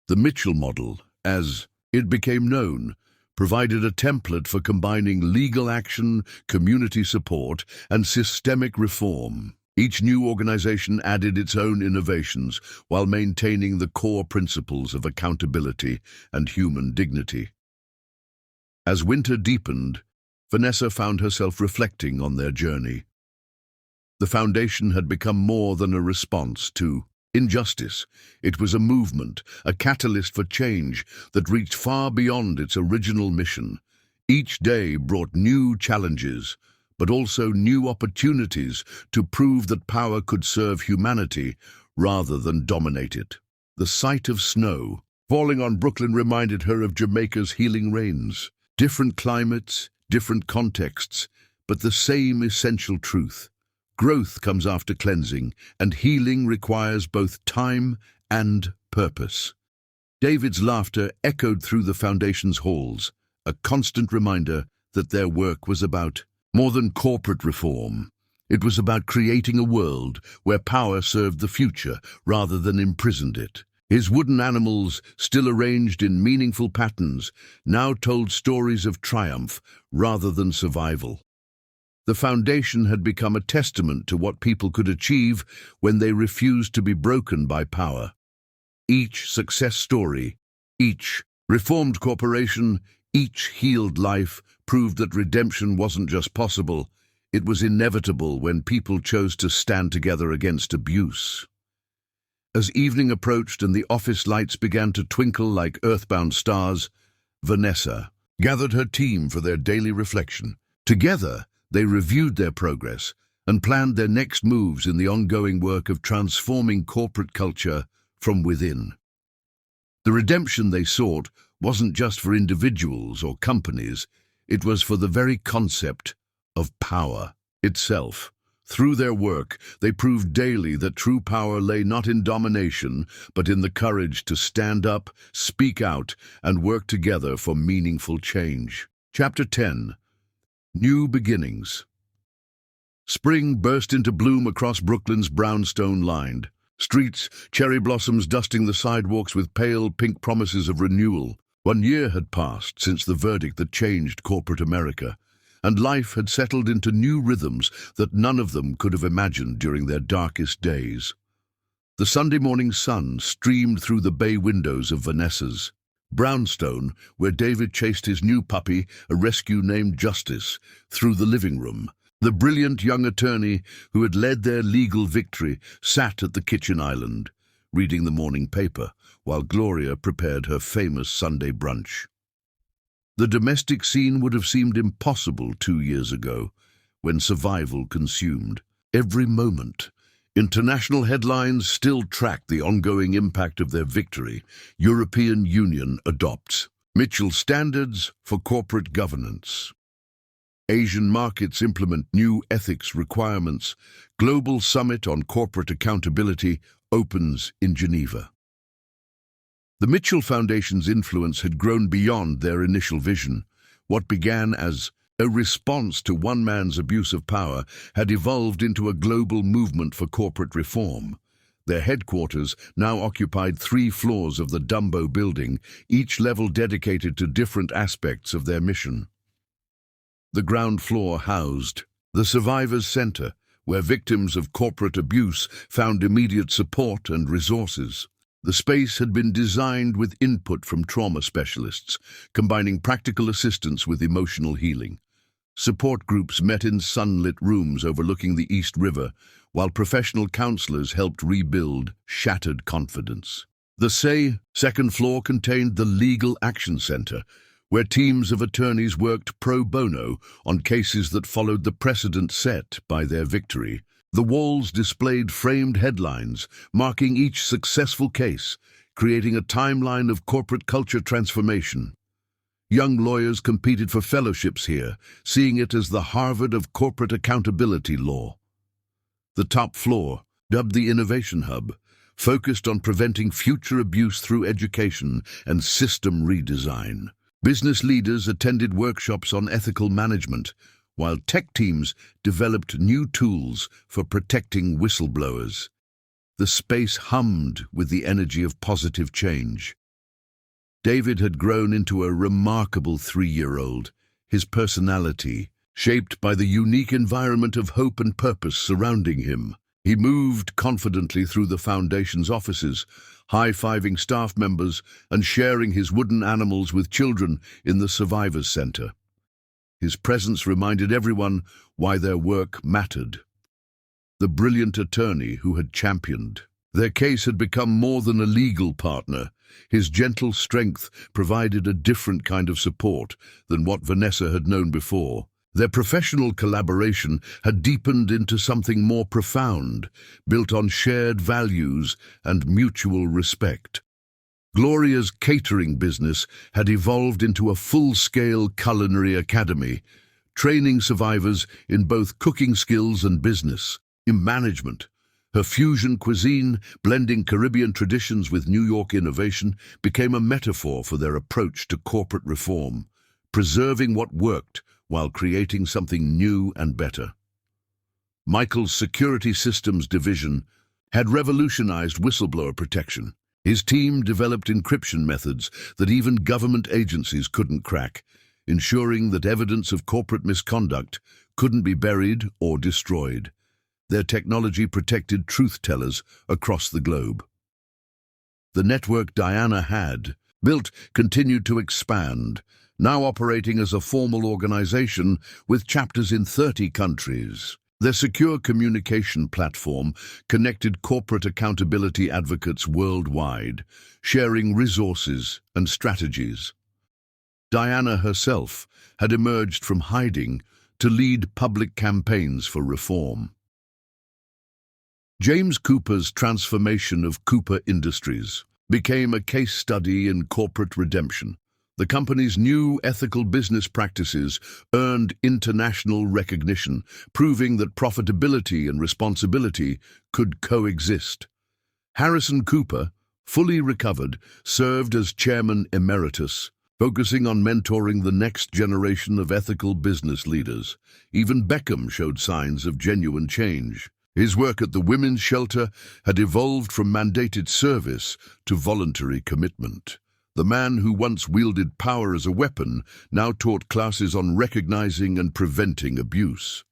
Speaker 1: The Mitchell model, as it became known, provided a template for combining legal action, community support, and systemic reform. Each new organization added its own innovations while maintaining the core principles of accountability and human dignity. As winter deepened, Vanessa found herself reflecting on their journey. The foundation had become more than a response to injustice. It was a movement, a catalyst for change that reached far beyond its original mission. Each day brought new challenges, but also new opportunities to prove that power could serve humanity rather than dominate it. The sight of snow falling on Brooklyn reminded her of Jamaica's healing rains. Different climates, different contexts, but the same essential truth. Growth comes after cleansing, and healing requires both time and purpose. David's laughter echoed through the foundation's halls, a constant reminder that their work was about more than corporate reform. It was about creating a world where power served the future rather than imprisoned it. His wooden animals, still arranged in meaningful patterns, now told stories of triumph rather than survival. The foundation had become a testament to what people could achieve when they refused to be broken by power. Each success story, each reformed corporation, each healed life proved that redemption wasn't just possible, it was inevitable when people chose to stand together against abuse. As evening approached and the office lights began to twinkle like earthbound stars, Vanessa gathered her team for their daily reflection. Together, they reviewed their progress and planned their next moves in the ongoing work of transforming corporate culture from within. The redemption they sought wasn't just for individuals or companies, it was for the very concept of power itself. Through their work, they proved daily that true power lay not in domination, but in the courage to stand up, speak out, and work together for meaningful change. Chapter 10. New Beginnings. Spring burst into bloom across Brooklyn's brownstone-lined streets, cherry blossoms dusting the sidewalks with pale pink promises of renewal. 1 year had passed since the verdict that changed corporate America, and life had settled into new rhythms that none of them could have imagined during their darkest days. The Sunday morning sun streamed through the bay windows of Vanessa's brownstone, where David chased his new puppy, a rescue named Justice, through the living room. The brilliant young attorney who had led their legal victory sat at the kitchen island, reading the morning paper, while Gloria prepared her famous Sunday brunch. The domestic scene would have seemed impossible 2 years ago, when survival consumed every moment. International headlines still track the ongoing impact of their victory. European Union adopts Mitchell standards for corporate governance. Asian markets implement new ethics requirements. Global Summit on Corporate Accountability opens in Geneva. The Mitchell Foundation's influence had grown beyond their initial vision. What began as a response to one man's abuse of power had evolved into a global movement for corporate reform. Their headquarters now occupied 3 floors of the Dumbo building, each level dedicated to different aspects of their mission. The ground floor housed the Survivors Center, where victims of corporate abuse found immediate support and resources. The space had been designed with input from trauma specialists, combining practical assistance with emotional healing. Support groups met in sunlit rooms overlooking the East River, while professional counselors helped rebuild shattered confidence. The second floor contained the Legal Action Center, where teams of attorneys worked pro bono on cases that followed the precedent set by their victory. The walls displayed framed headlines, marking each successful case, creating a timeline of corporate culture transformation. Young lawyers competed for fellowships here, seeing it as the Harvard of corporate accountability law. The top floor, dubbed the Innovation Hub, focused on preventing future abuse through education and system redesign. Business leaders attended workshops on ethical management, while tech teams developed new tools for protecting whistleblowers. The space hummed with the energy of positive change. David had grown into a remarkable 3-year-old, his personality shaped by the unique environment of hope and purpose surrounding him. He moved confidently through the Foundation's offices, high-fiving staff members and sharing his wooden animals with children in the Survivors Center. His presence reminded everyone why their work mattered. The brilliant attorney who had championed their case had become more than a legal partner. His gentle strength provided a different kind of support than what Vanessa had known before. Their professional collaboration had deepened into something more profound, built on shared values and mutual respect. Gloria's catering business had evolved into a full-scale culinary academy, training survivors in both cooking skills and business, in management. Her fusion cuisine, blending Caribbean traditions with New York innovation, became a metaphor for their approach to corporate reform, preserving what worked while creating something new and better. Michael's security systems division had revolutionized whistleblower protection. His team developed encryption methods that even government agencies couldn't crack, ensuring that evidence of corporate misconduct couldn't be buried or destroyed. Their technology protected truth-tellers across the globe. The network Diana had built continued to expand, now operating as a formal organization with chapters in 30 countries. Their secure communication platform connected corporate accountability advocates worldwide, sharing resources and strategies. Diana herself had emerged from hiding to lead public campaigns for reform. James Cooper's transformation of Cooper Industries became a case study in corporate redemption. The company's new ethical business practices earned international recognition, proving that profitability and responsibility could coexist. Harrison Cooper, fully recovered, served as chairman emeritus, focusing on mentoring the next generation of ethical business leaders. Even Beckham showed signs of genuine change. His work at the women's shelter had evolved from mandated service to voluntary commitment. The man who once wielded power as a weapon now taught classes on recognizing and preventing abuse.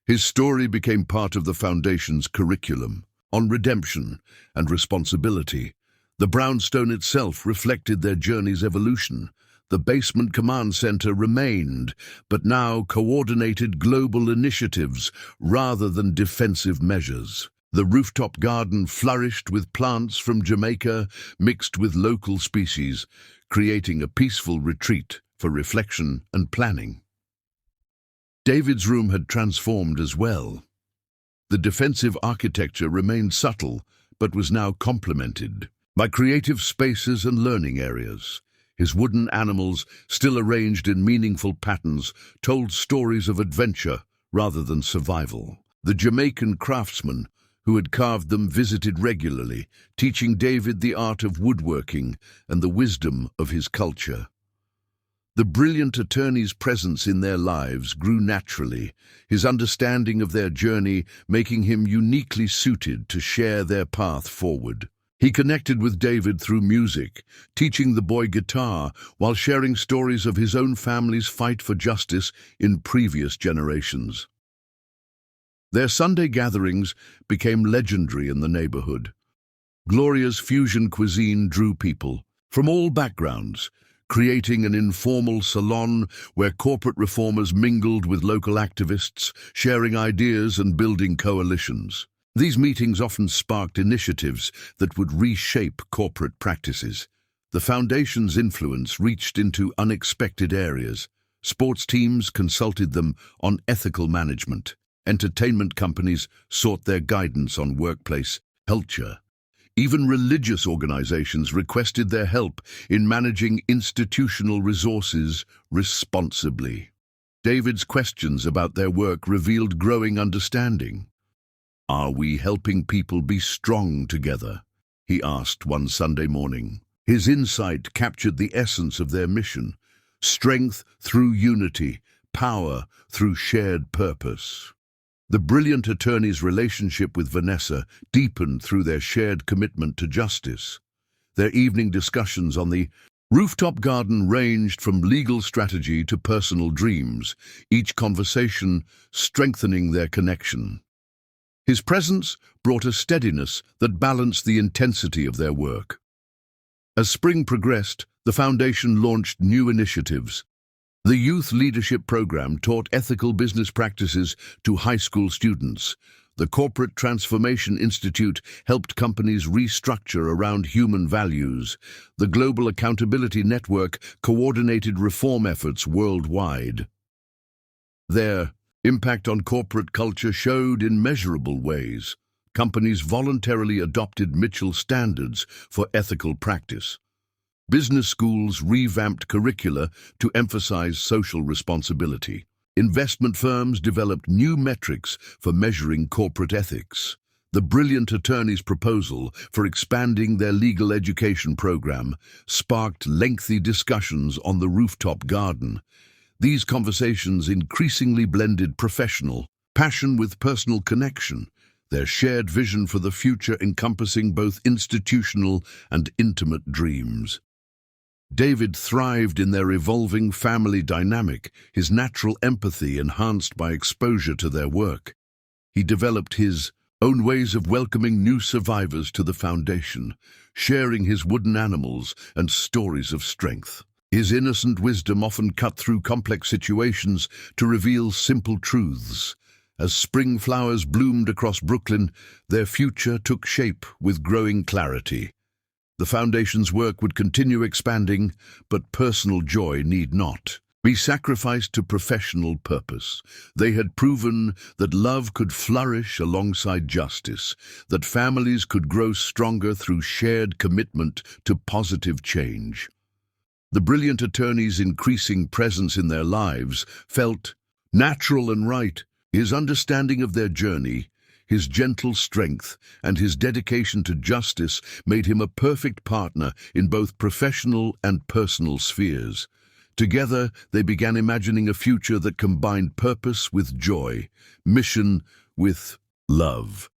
Speaker 1: His story became part of the Foundation's curriculum on redemption and responsibility. The brownstone itself reflected their journey's evolution. The basement command center remained, but now coordinated global initiatives rather than defensive measures. The rooftop garden flourished with plants from Jamaica mixed with local species, creating a peaceful retreat for reflection and planning. David's room had transformed as well. The defensive architecture remained subtle, but was now complemented by creative spaces and learning areas. His wooden animals, still arranged in meaningful patterns, told stories of adventure rather than survival. The Jamaican craftsman who had carved them visited regularly, teaching David the art of woodworking and the wisdom of his culture. The brilliant attorney's presence in their lives grew naturally, his understanding of their journey making him uniquely suited to share their path forward. He connected with David through music, teaching the boy guitar while sharing stories of his own family's fight for justice in previous generations. Their Sunday gatherings became legendary in the neighborhood. Gloria's fusion cuisine drew people from all backgrounds, creating an informal salon where corporate reformers mingled with local activists, sharing ideas and building coalitions. These meetings often sparked initiatives that would reshape corporate practices. The Foundation's influence reached into unexpected areas. Sports teams consulted them on ethical management. Entertainment companies sought their guidance on workplace culture. Even religious organizations requested their help in managing institutional resources responsibly. David's questions about their work revealed growing understanding. "Are we helping people be strong together?" he asked one Sunday morning. His insight captured the essence of their mission: strength through unity, power through shared purpose. The brilliant attorney's relationship with Vanessa deepened through their shared commitment to justice. Their evening discussions on the rooftop garden ranged from legal strategy to personal dreams, each conversation strengthening their connection. His presence brought a steadiness that balanced the intensity of their work. As spring progressed, the Foundation launched new initiatives, The Youth Leadership Program taught ethical business practices to high school students. The Corporate Transformation Institute helped companies restructure around human values. The Global Accountability Network coordinated reform efforts worldwide. Their impact on corporate culture showed in measurable ways. Companies voluntarily adopted Mitchell standards for ethical practice. Business schools revamped curricula to emphasize social responsibility. Investment firms developed new metrics for measuring corporate ethics. The brilliant attorney's proposal for expanding their legal education program sparked lengthy discussions on the rooftop garden. These conversations increasingly blended professional passion with personal connection, their shared vision for the future encompassing both institutional and intimate dreams. David thrived in their evolving family dynamic, his natural empathy enhanced by exposure to their work. He developed his own ways of welcoming new survivors to the foundation, sharing his wooden animals and stories of strength. His innocent wisdom often cut through complex situations to reveal simple truths. As spring flowers bloomed across Brooklyn, their future took shape with growing clarity. The Foundation's work would continue expanding, but personal joy need not be sacrificed to professional purpose. They had proven that love could flourish alongside justice, that families could grow stronger through shared commitment to positive change. The brilliant attorney's increasing presence in their lives felt natural and right. His understanding of their journey, his gentle strength, and his dedication to justice made him a perfect partner in both professional and personal spheres. Together, they began imagining a future that combined purpose with joy, mission with love.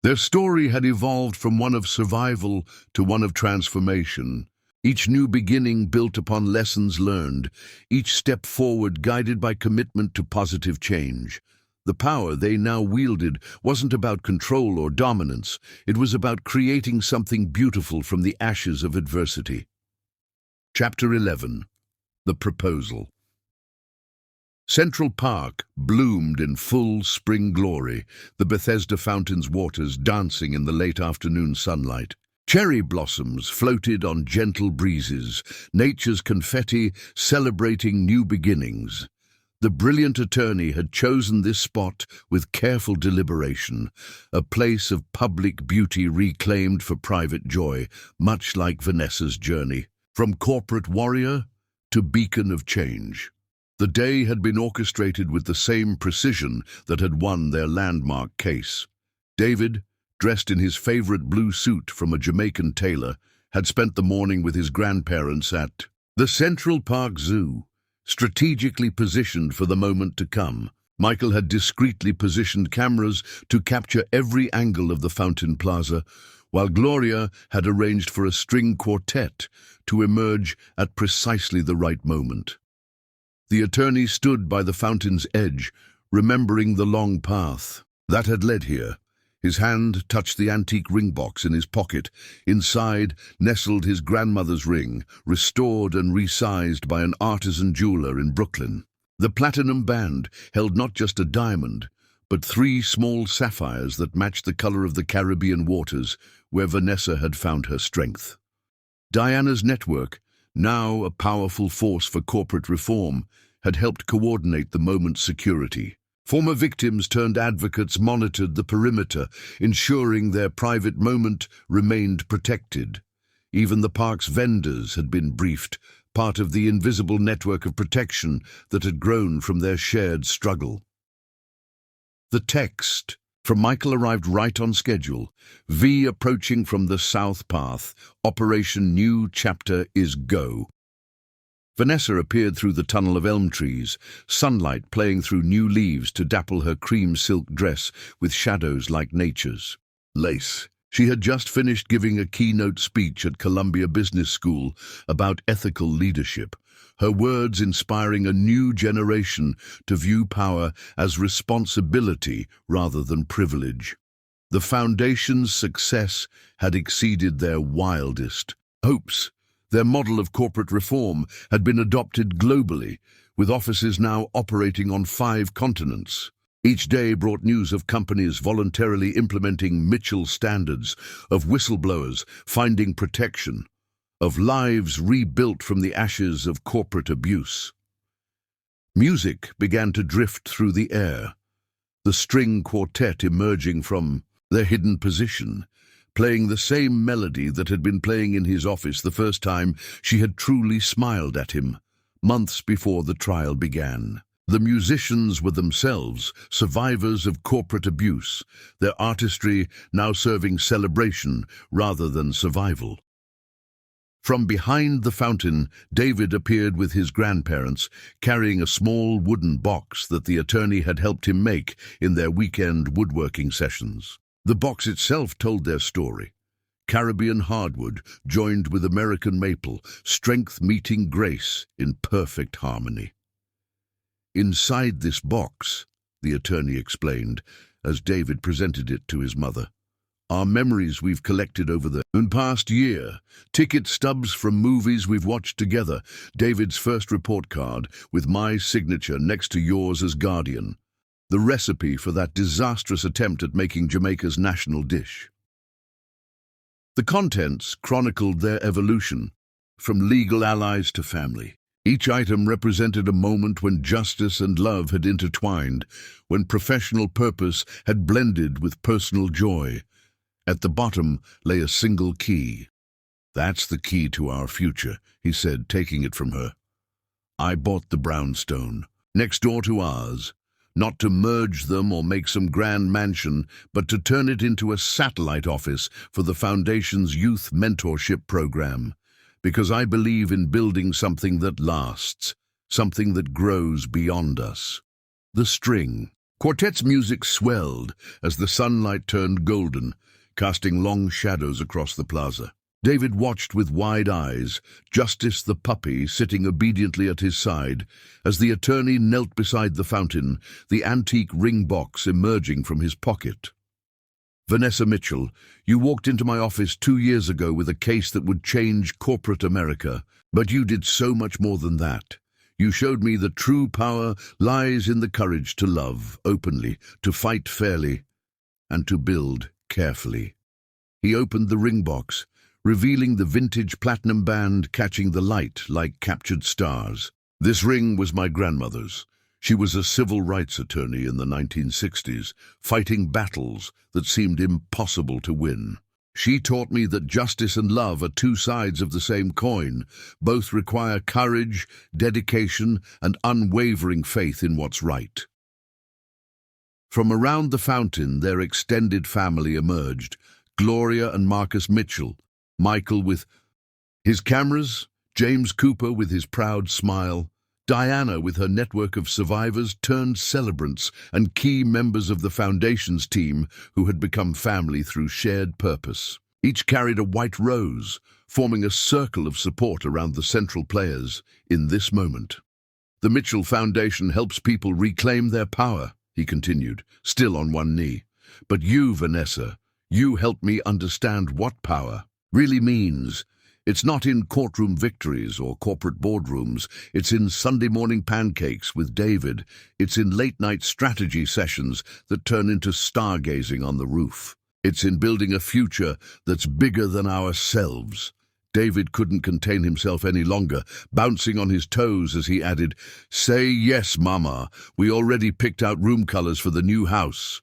Speaker 1: Their story had evolved from one of survival to one of transformation. Each new beginning built upon lessons learned, each step forward guided by commitment to positive change. The power they now wielded wasn't about control or dominance. It was about creating something beautiful from the ashes of adversity. Chapter 11. The Proposal. Central Park bloomed in full spring glory, the Bethesda fountain's waters dancing in the late afternoon sunlight. Cherry blossoms floated on gentle breezes, nature's confetti celebrating new beginnings. The brilliant attorney had chosen this spot with careful deliberation, a place of public beauty reclaimed for private joy, much like Vanessa's journey. From corporate warrior to beacon of change. The day had been orchestrated with the same precision that had won their landmark case. David, dressed in his favorite blue suit from a Jamaican tailor, had spent the morning with his grandparents at the Central Park Zoo, strategically positioned for the moment to come. Michael had discreetly positioned cameras to capture every angle of the Fountain Plaza, while Gloria had arranged for a string quartet to emerge at precisely the right moment. The attorney stood by the fountain's edge, remembering the long path that had led here. His hand touched the antique ring box in his pocket. Inside nestled his grandmother's ring, restored and resized by an artisan jeweler in Brooklyn. The platinum band held not just a diamond, but 3 small sapphires that matched the color of the Caribbean waters where Vanessa had found her strength. Diana's network, now a powerful force for corporate reform, had helped coordinate the moment's security. Former victims turned advocates monitored the perimeter, ensuring their private moment remained protected. Even the park's vendors had been briefed, part of the invisible network of protection that had grown from their shared struggle. The text from Michael arrived right on schedule. V approaching from the south path. Operation New Chapter is go. Vanessa appeared through the tunnel of elm trees, sunlight playing through new leaves to dapple her cream silk dress with shadows like nature's lace. She had just finished giving a keynote speech at Columbia Business School about ethical leadership, her words inspiring a new generation to view power as responsibility rather than privilege. The Foundation's success had exceeded their wildest hopes. Their model of corporate reform had been adopted globally, with offices now operating on 5 continents. Each day brought news of companies voluntarily implementing Mitchell standards, of whistleblowers finding protection, of lives rebuilt from the ashes of corporate abuse. Music began to drift through the air, the string quartet emerging from their hidden position, playing the same melody that had been playing in his office the first time she had truly smiled at him, months before the trial began. The musicians were themselves survivors of corporate abuse, their artistry now serving celebration rather than survival. From behind the fountain, David appeared with his grandparents, carrying a small wooden box that the attorney had helped him make in their weekend woodworking sessions. The box itself told their story. Caribbean hardwood joined with American maple, strength meeting grace in perfect harmony. Inside this box, the attorney explained, as David presented it to his mother, are memories we've collected over the past year, ticket stubs from movies we've watched together, David's first report card with my signature next to yours as guardian, the recipe for that disastrous attempt at making Jamaica's national dish. The contents chronicled their evolution, from legal allies to family. Each item represented a moment when justice and love had intertwined, when professional purpose had blended with personal joy. At the bottom lay a single key. "That's the key to our future," he said, taking it from her. "I bought the brownstone, next door to ours, not to merge them or make some grand mansion, but to turn it into a satellite office for the Foundation's youth mentorship program. Because I believe in building something that lasts, something that grows beyond us." The string. Quartet's music swelled as the sunlight turned golden, casting long shadows across the plaza. David watched with wide eyes, Justice the puppy sitting obediently at his side, as the attorney knelt beside the fountain, the antique ring box emerging from his pocket. "Vanessa Mitchell, you walked into my office 2 years ago with a case that would change corporate America, but you did so much more than that. You showed me that true power lies in the courage to love openly, to fight fairly, and to build carefully." He opened the ring box, revealing the vintage platinum band catching the light like captured stars. "This ring was my grandmother's. She was a civil rights attorney in the 1960s, fighting battles that seemed impossible to win. She taught me that justice and love are 2 sides of the same coin. Both require courage, dedication, and unwavering faith in what's right." From around the fountain, their extended family emerged. Gloria and Marcus Mitchell, Michael with his cameras, James Cooper with his proud smile, Diana with her network of survivors turned celebrants and key members of the Foundation's team who had become family through shared purpose. Each carried a white rose, forming a circle of support around the central players in this moment. "The Mitchell Foundation helps people reclaim their power," he continued, still on one knee. "But you, Vanessa, you helped me understand what power really means. It's not in courtroom victories or corporate boardrooms. It's in Sunday morning pancakes with David. It's in late-night strategy sessions that turn into stargazing on the roof. It's in building a future that's bigger than ourselves." David couldn't contain himself any longer, bouncing on his toes as he added, "Say yes, Mama. We already picked out room colors for the new house."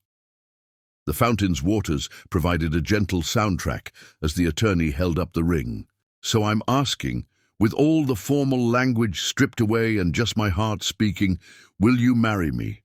Speaker 1: The fountain's waters provided a gentle soundtrack as the attorney held up the ring. "So I'm asking, with all the formal language stripped away and just my heart speaking, will you marry me?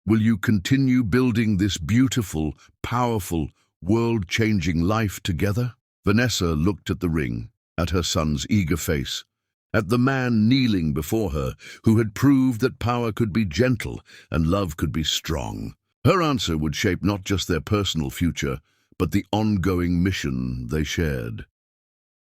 Speaker 1: Will you continue building this beautiful, powerful, world-changing life together?" Vanessa looked at the ring, at her son's eager face, at the man kneeling before her who had proved that power could be gentle and love could be strong. Her answer would shape not just their personal future, but the ongoing mission they shared.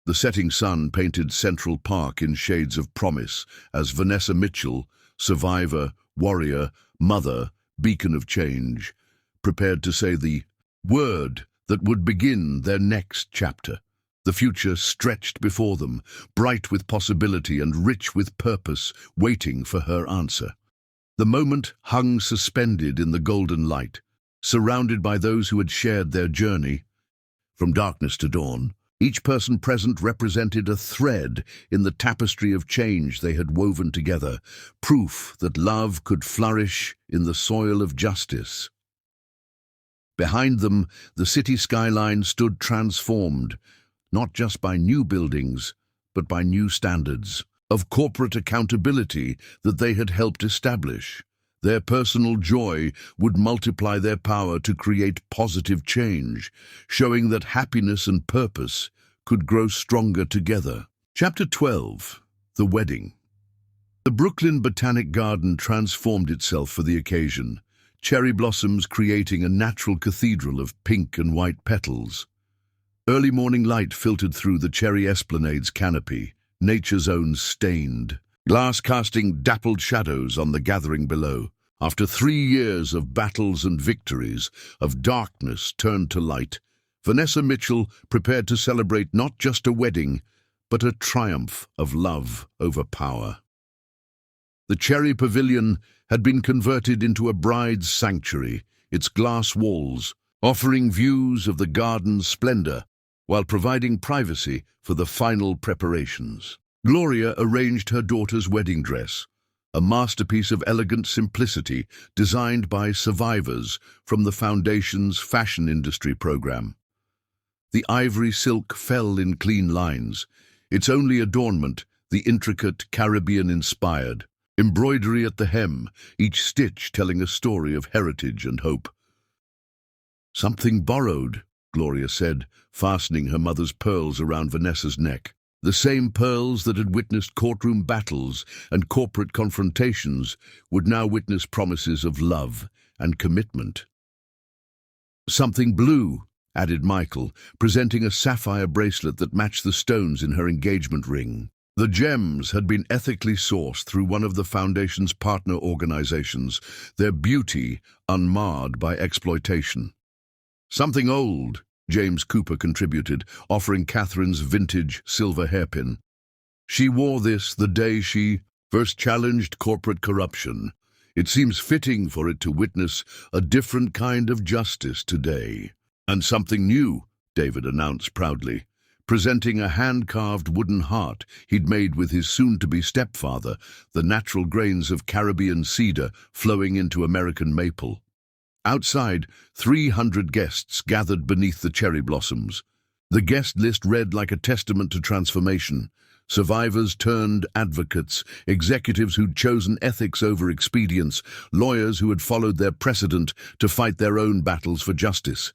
Speaker 1: The setting sun painted Central Park in shades of promise as Vanessa Mitchell, survivor, warrior, mother, beacon of change, prepared to say the word that would begin their next chapter. The future stretched before them, bright with possibility and rich with purpose, waiting for her answer. The moment hung suspended in the golden light, surrounded by those who had shared their journey. From darkness to dawn, each person present represented a thread in the tapestry of change they had woven together, proof that love could flourish in the soil of justice. Behind them, the city skyline stood transformed, not just by new buildings, but by new standards of corporate accountability that they had helped establish. Their personal joy would multiply their power to create positive change, showing that happiness and purpose could grow stronger together. Chapter 12. The Wedding. The Brooklyn Botanic Garden transformed itself for the occasion, cherry blossoms creating a natural cathedral of pink and white petals. Early morning light filtered through the cherry esplanade's canopy, nature's own stained, glass casting dappled shadows on the gathering below. After 3 years of battles and victories, of darkness turned to light, Vanessa Mitchell prepared to celebrate not just a wedding, but a triumph of love over power. The Cherry Pavilion had been converted into a bride's sanctuary, its glass walls offering views of the garden's splendor, while providing privacy for the final preparations. Gloria arranged her daughter's wedding dress, a masterpiece of elegant simplicity designed by survivors from the Foundation's fashion industry program. The ivory silk fell in clean lines, its only adornment the intricate Caribbean-inspired embroidery at the hem, each stitch telling a story of heritage and hope. "Something borrowed," Gloria said, fastening her mother's pearls around Vanessa's neck. The same pearls that had witnessed courtroom battles and corporate confrontations would now witness promises of love and commitment. "Something blue," added Michael, presenting a sapphire bracelet that matched the stones in her engagement ring. The gems had been ethically sourced through one of the Foundation's partner organizations, their beauty unmarred by exploitation. "Something old," James Cooper contributed, offering Catherine's vintage silver hairpin. "She wore this the day she first challenged corporate corruption. It seems fitting for it to witness a different kind of justice today." "And something new," David announced proudly, presenting a hand-carved wooden heart he'd made with his soon-to-be stepfather, the natural grains of Caribbean cedar flowing into American maple. Outside, 300 guests gathered beneath the cherry blossoms. The guest list read like a testament to transformation. Survivors turned advocates, executives who'd chosen ethics over expedience, lawyers who had followed their precedent to fight their own battles for justice.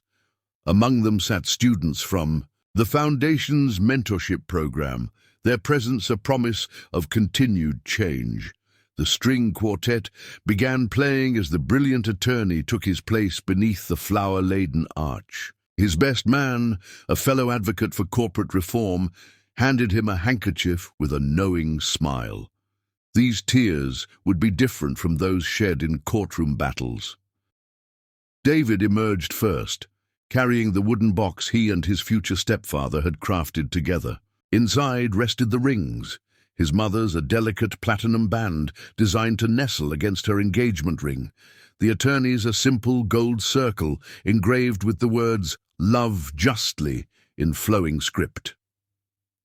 Speaker 1: Among them sat students from the Foundation's mentorship program, their presence a promise of continued change. The string quartet began playing as the brilliant attorney took his place beneath the flower-laden arch. His best man, a fellow advocate for corporate reform, handed him a handkerchief with a knowing smile. These tears would be different from those shed in courtroom battles. David emerged first, carrying the wooden box he and his future stepfather had crafted together. Inside rested the rings, his mother's a delicate platinum band designed to nestle against her engagement ring, the attorney's a simple gold circle engraved with the words "Love Justly" in flowing script.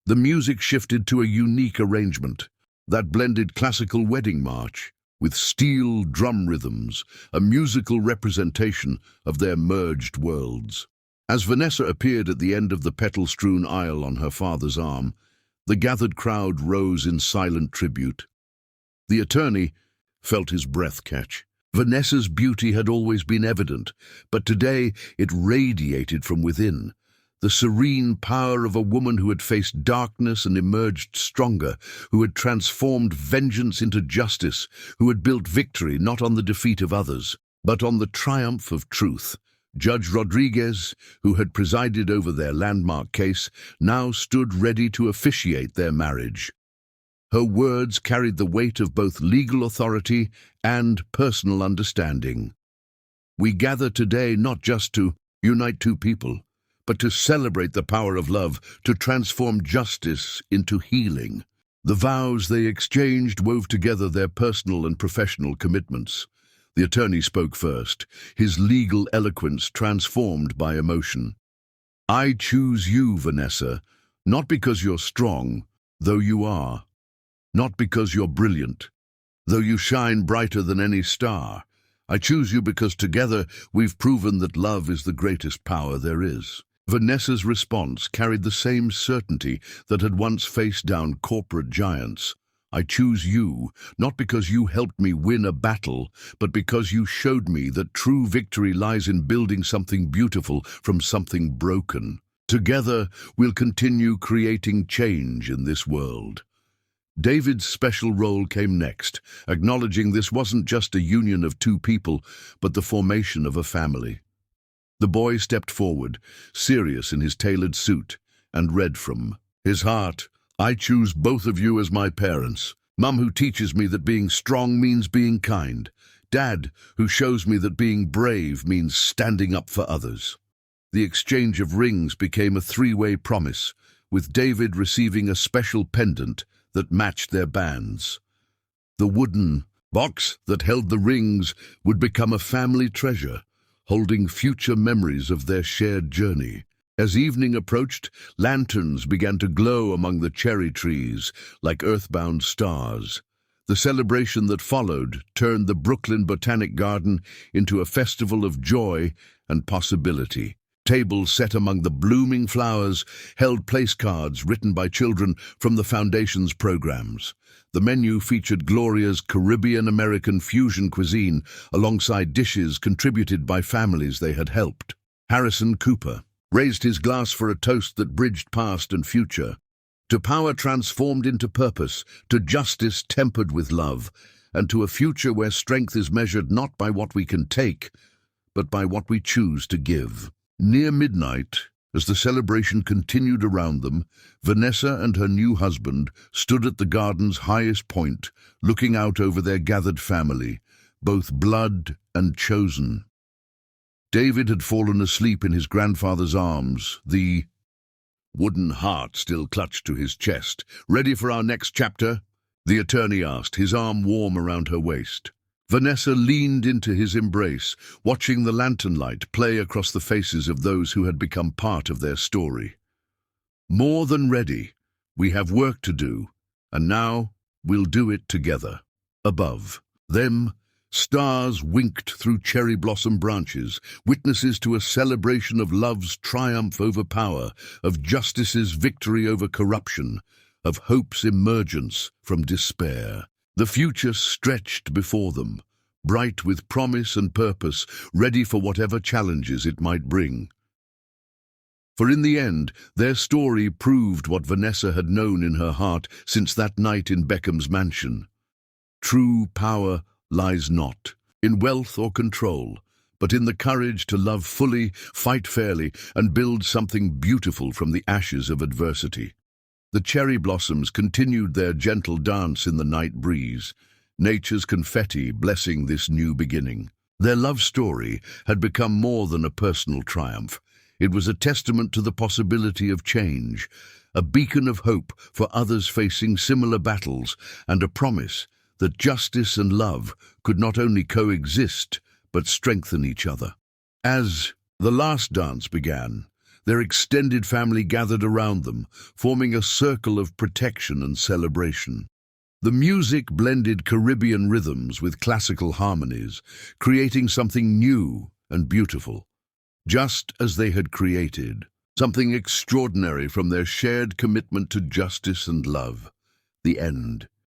Speaker 1: The music shifted to a unique arrangement that blended classical wedding march with steel drum rhythms, a musical representation of their merged worlds. As Vanessa appeared at the end of the petal-strewn aisle on her father's arm, the gathered crowd rose in silent tribute. The attorney felt his breath catch. Vanessa's beauty had always been evident, but today it radiated from within. The serene power of a woman who had faced darkness and emerged stronger, who had transformed vengeance into justice, who had built victory not on the defeat of others, but on the triumph of truth. Judge Rodriguez, who had presided over their landmark case, now stood ready to officiate their marriage. Her words carried the weight of both legal authority and personal understanding. "We gather today not just to unite two people, but to celebrate the power of love, to transform justice into healing. The vows they exchanged wove together their personal and professional commitments. The attorney spoke first, his legal eloquence transformed by emotion. "I choose you, Vanessa, not because you're strong, though you are. Not because you're brilliant, though you shine brighter than any star. I choose you because together we've proven that love is the greatest power there is." Vanessa's response carried the same certainty that had once faced down corporate giants. "I choose you, not because you helped me win a battle, but because you showed me that true victory lies in building something beautiful from something broken. Together, we'll continue creating change in this world." David's special role came next, acknowledging this wasn't just a union of two people, but the formation of a family. The boy stepped forward, serious in his tailored suit, and read from his heart, "I choose both of you as my parents. Mum, who teaches me that being strong means being kind. Dad, who shows me that being brave means standing up for others." The exchange of rings became a three-way promise, with David receiving a special pendant that matched their bands. The wooden box that held the rings would become a family treasure, holding future memories of their shared journey. As evening approached, lanterns began to glow among the cherry trees like earthbound stars. The celebration that followed turned the Brooklyn Botanic Garden into a festival of joy and possibility. Tables set among the blooming flowers held place cards written by children from the Foundation's programs. The menu featured Gloria's Caribbean-American fusion cuisine alongside dishes contributed by families they had helped. Harrison Cooper raised his glass for a toast that bridged past and future. To power transformed into purpose, to justice tempered with love, and to a future where strength is measured not by what we can take, but by what we choose to give. Near midnight, as the celebration continued around them, Vanessa and her new husband stood at the garden's highest point, looking out over their gathered family, both blood and chosen. David had fallen asleep in his grandfather's arms, the wooden heart still clutched to his chest. "Ready for our next chapter?" the attorney asked, his arm warm around her waist. Vanessa leaned into his embrace, watching the lantern light play across the faces of those who had become part of their story. "More than ready. We have work to do, and now we'll do it together." Above them, stars winked through cherry blossom branches, witnesses to a celebration of love's triumph over power, of justice's victory over corruption, of hope's emergence from despair. The future stretched before them, bright with promise and purpose, ready for whatever challenges it might bring. For in the end, their story proved what Vanessa had known in her heart since that night in Beckham's mansion. True power lies not in wealth or control, but in the courage to love fully, fight fairly, and build something beautiful from the ashes of adversity. The cherry blossoms continued their gentle dance in the night breeze, nature's confetti blessing this new beginning. Their love story had become more than a personal triumph. It was a testament to the possibility of change, a beacon of hope for others facing similar battles, and a promise that justice and love could not only coexist, but strengthen each other. As the last dance began, their extended family gathered around them, forming a circle of protection and celebration. The music blended Caribbean rhythms with classical harmonies, creating something new and beautiful, just as they had created something extraordinary from their shared commitment to justice and love. The end.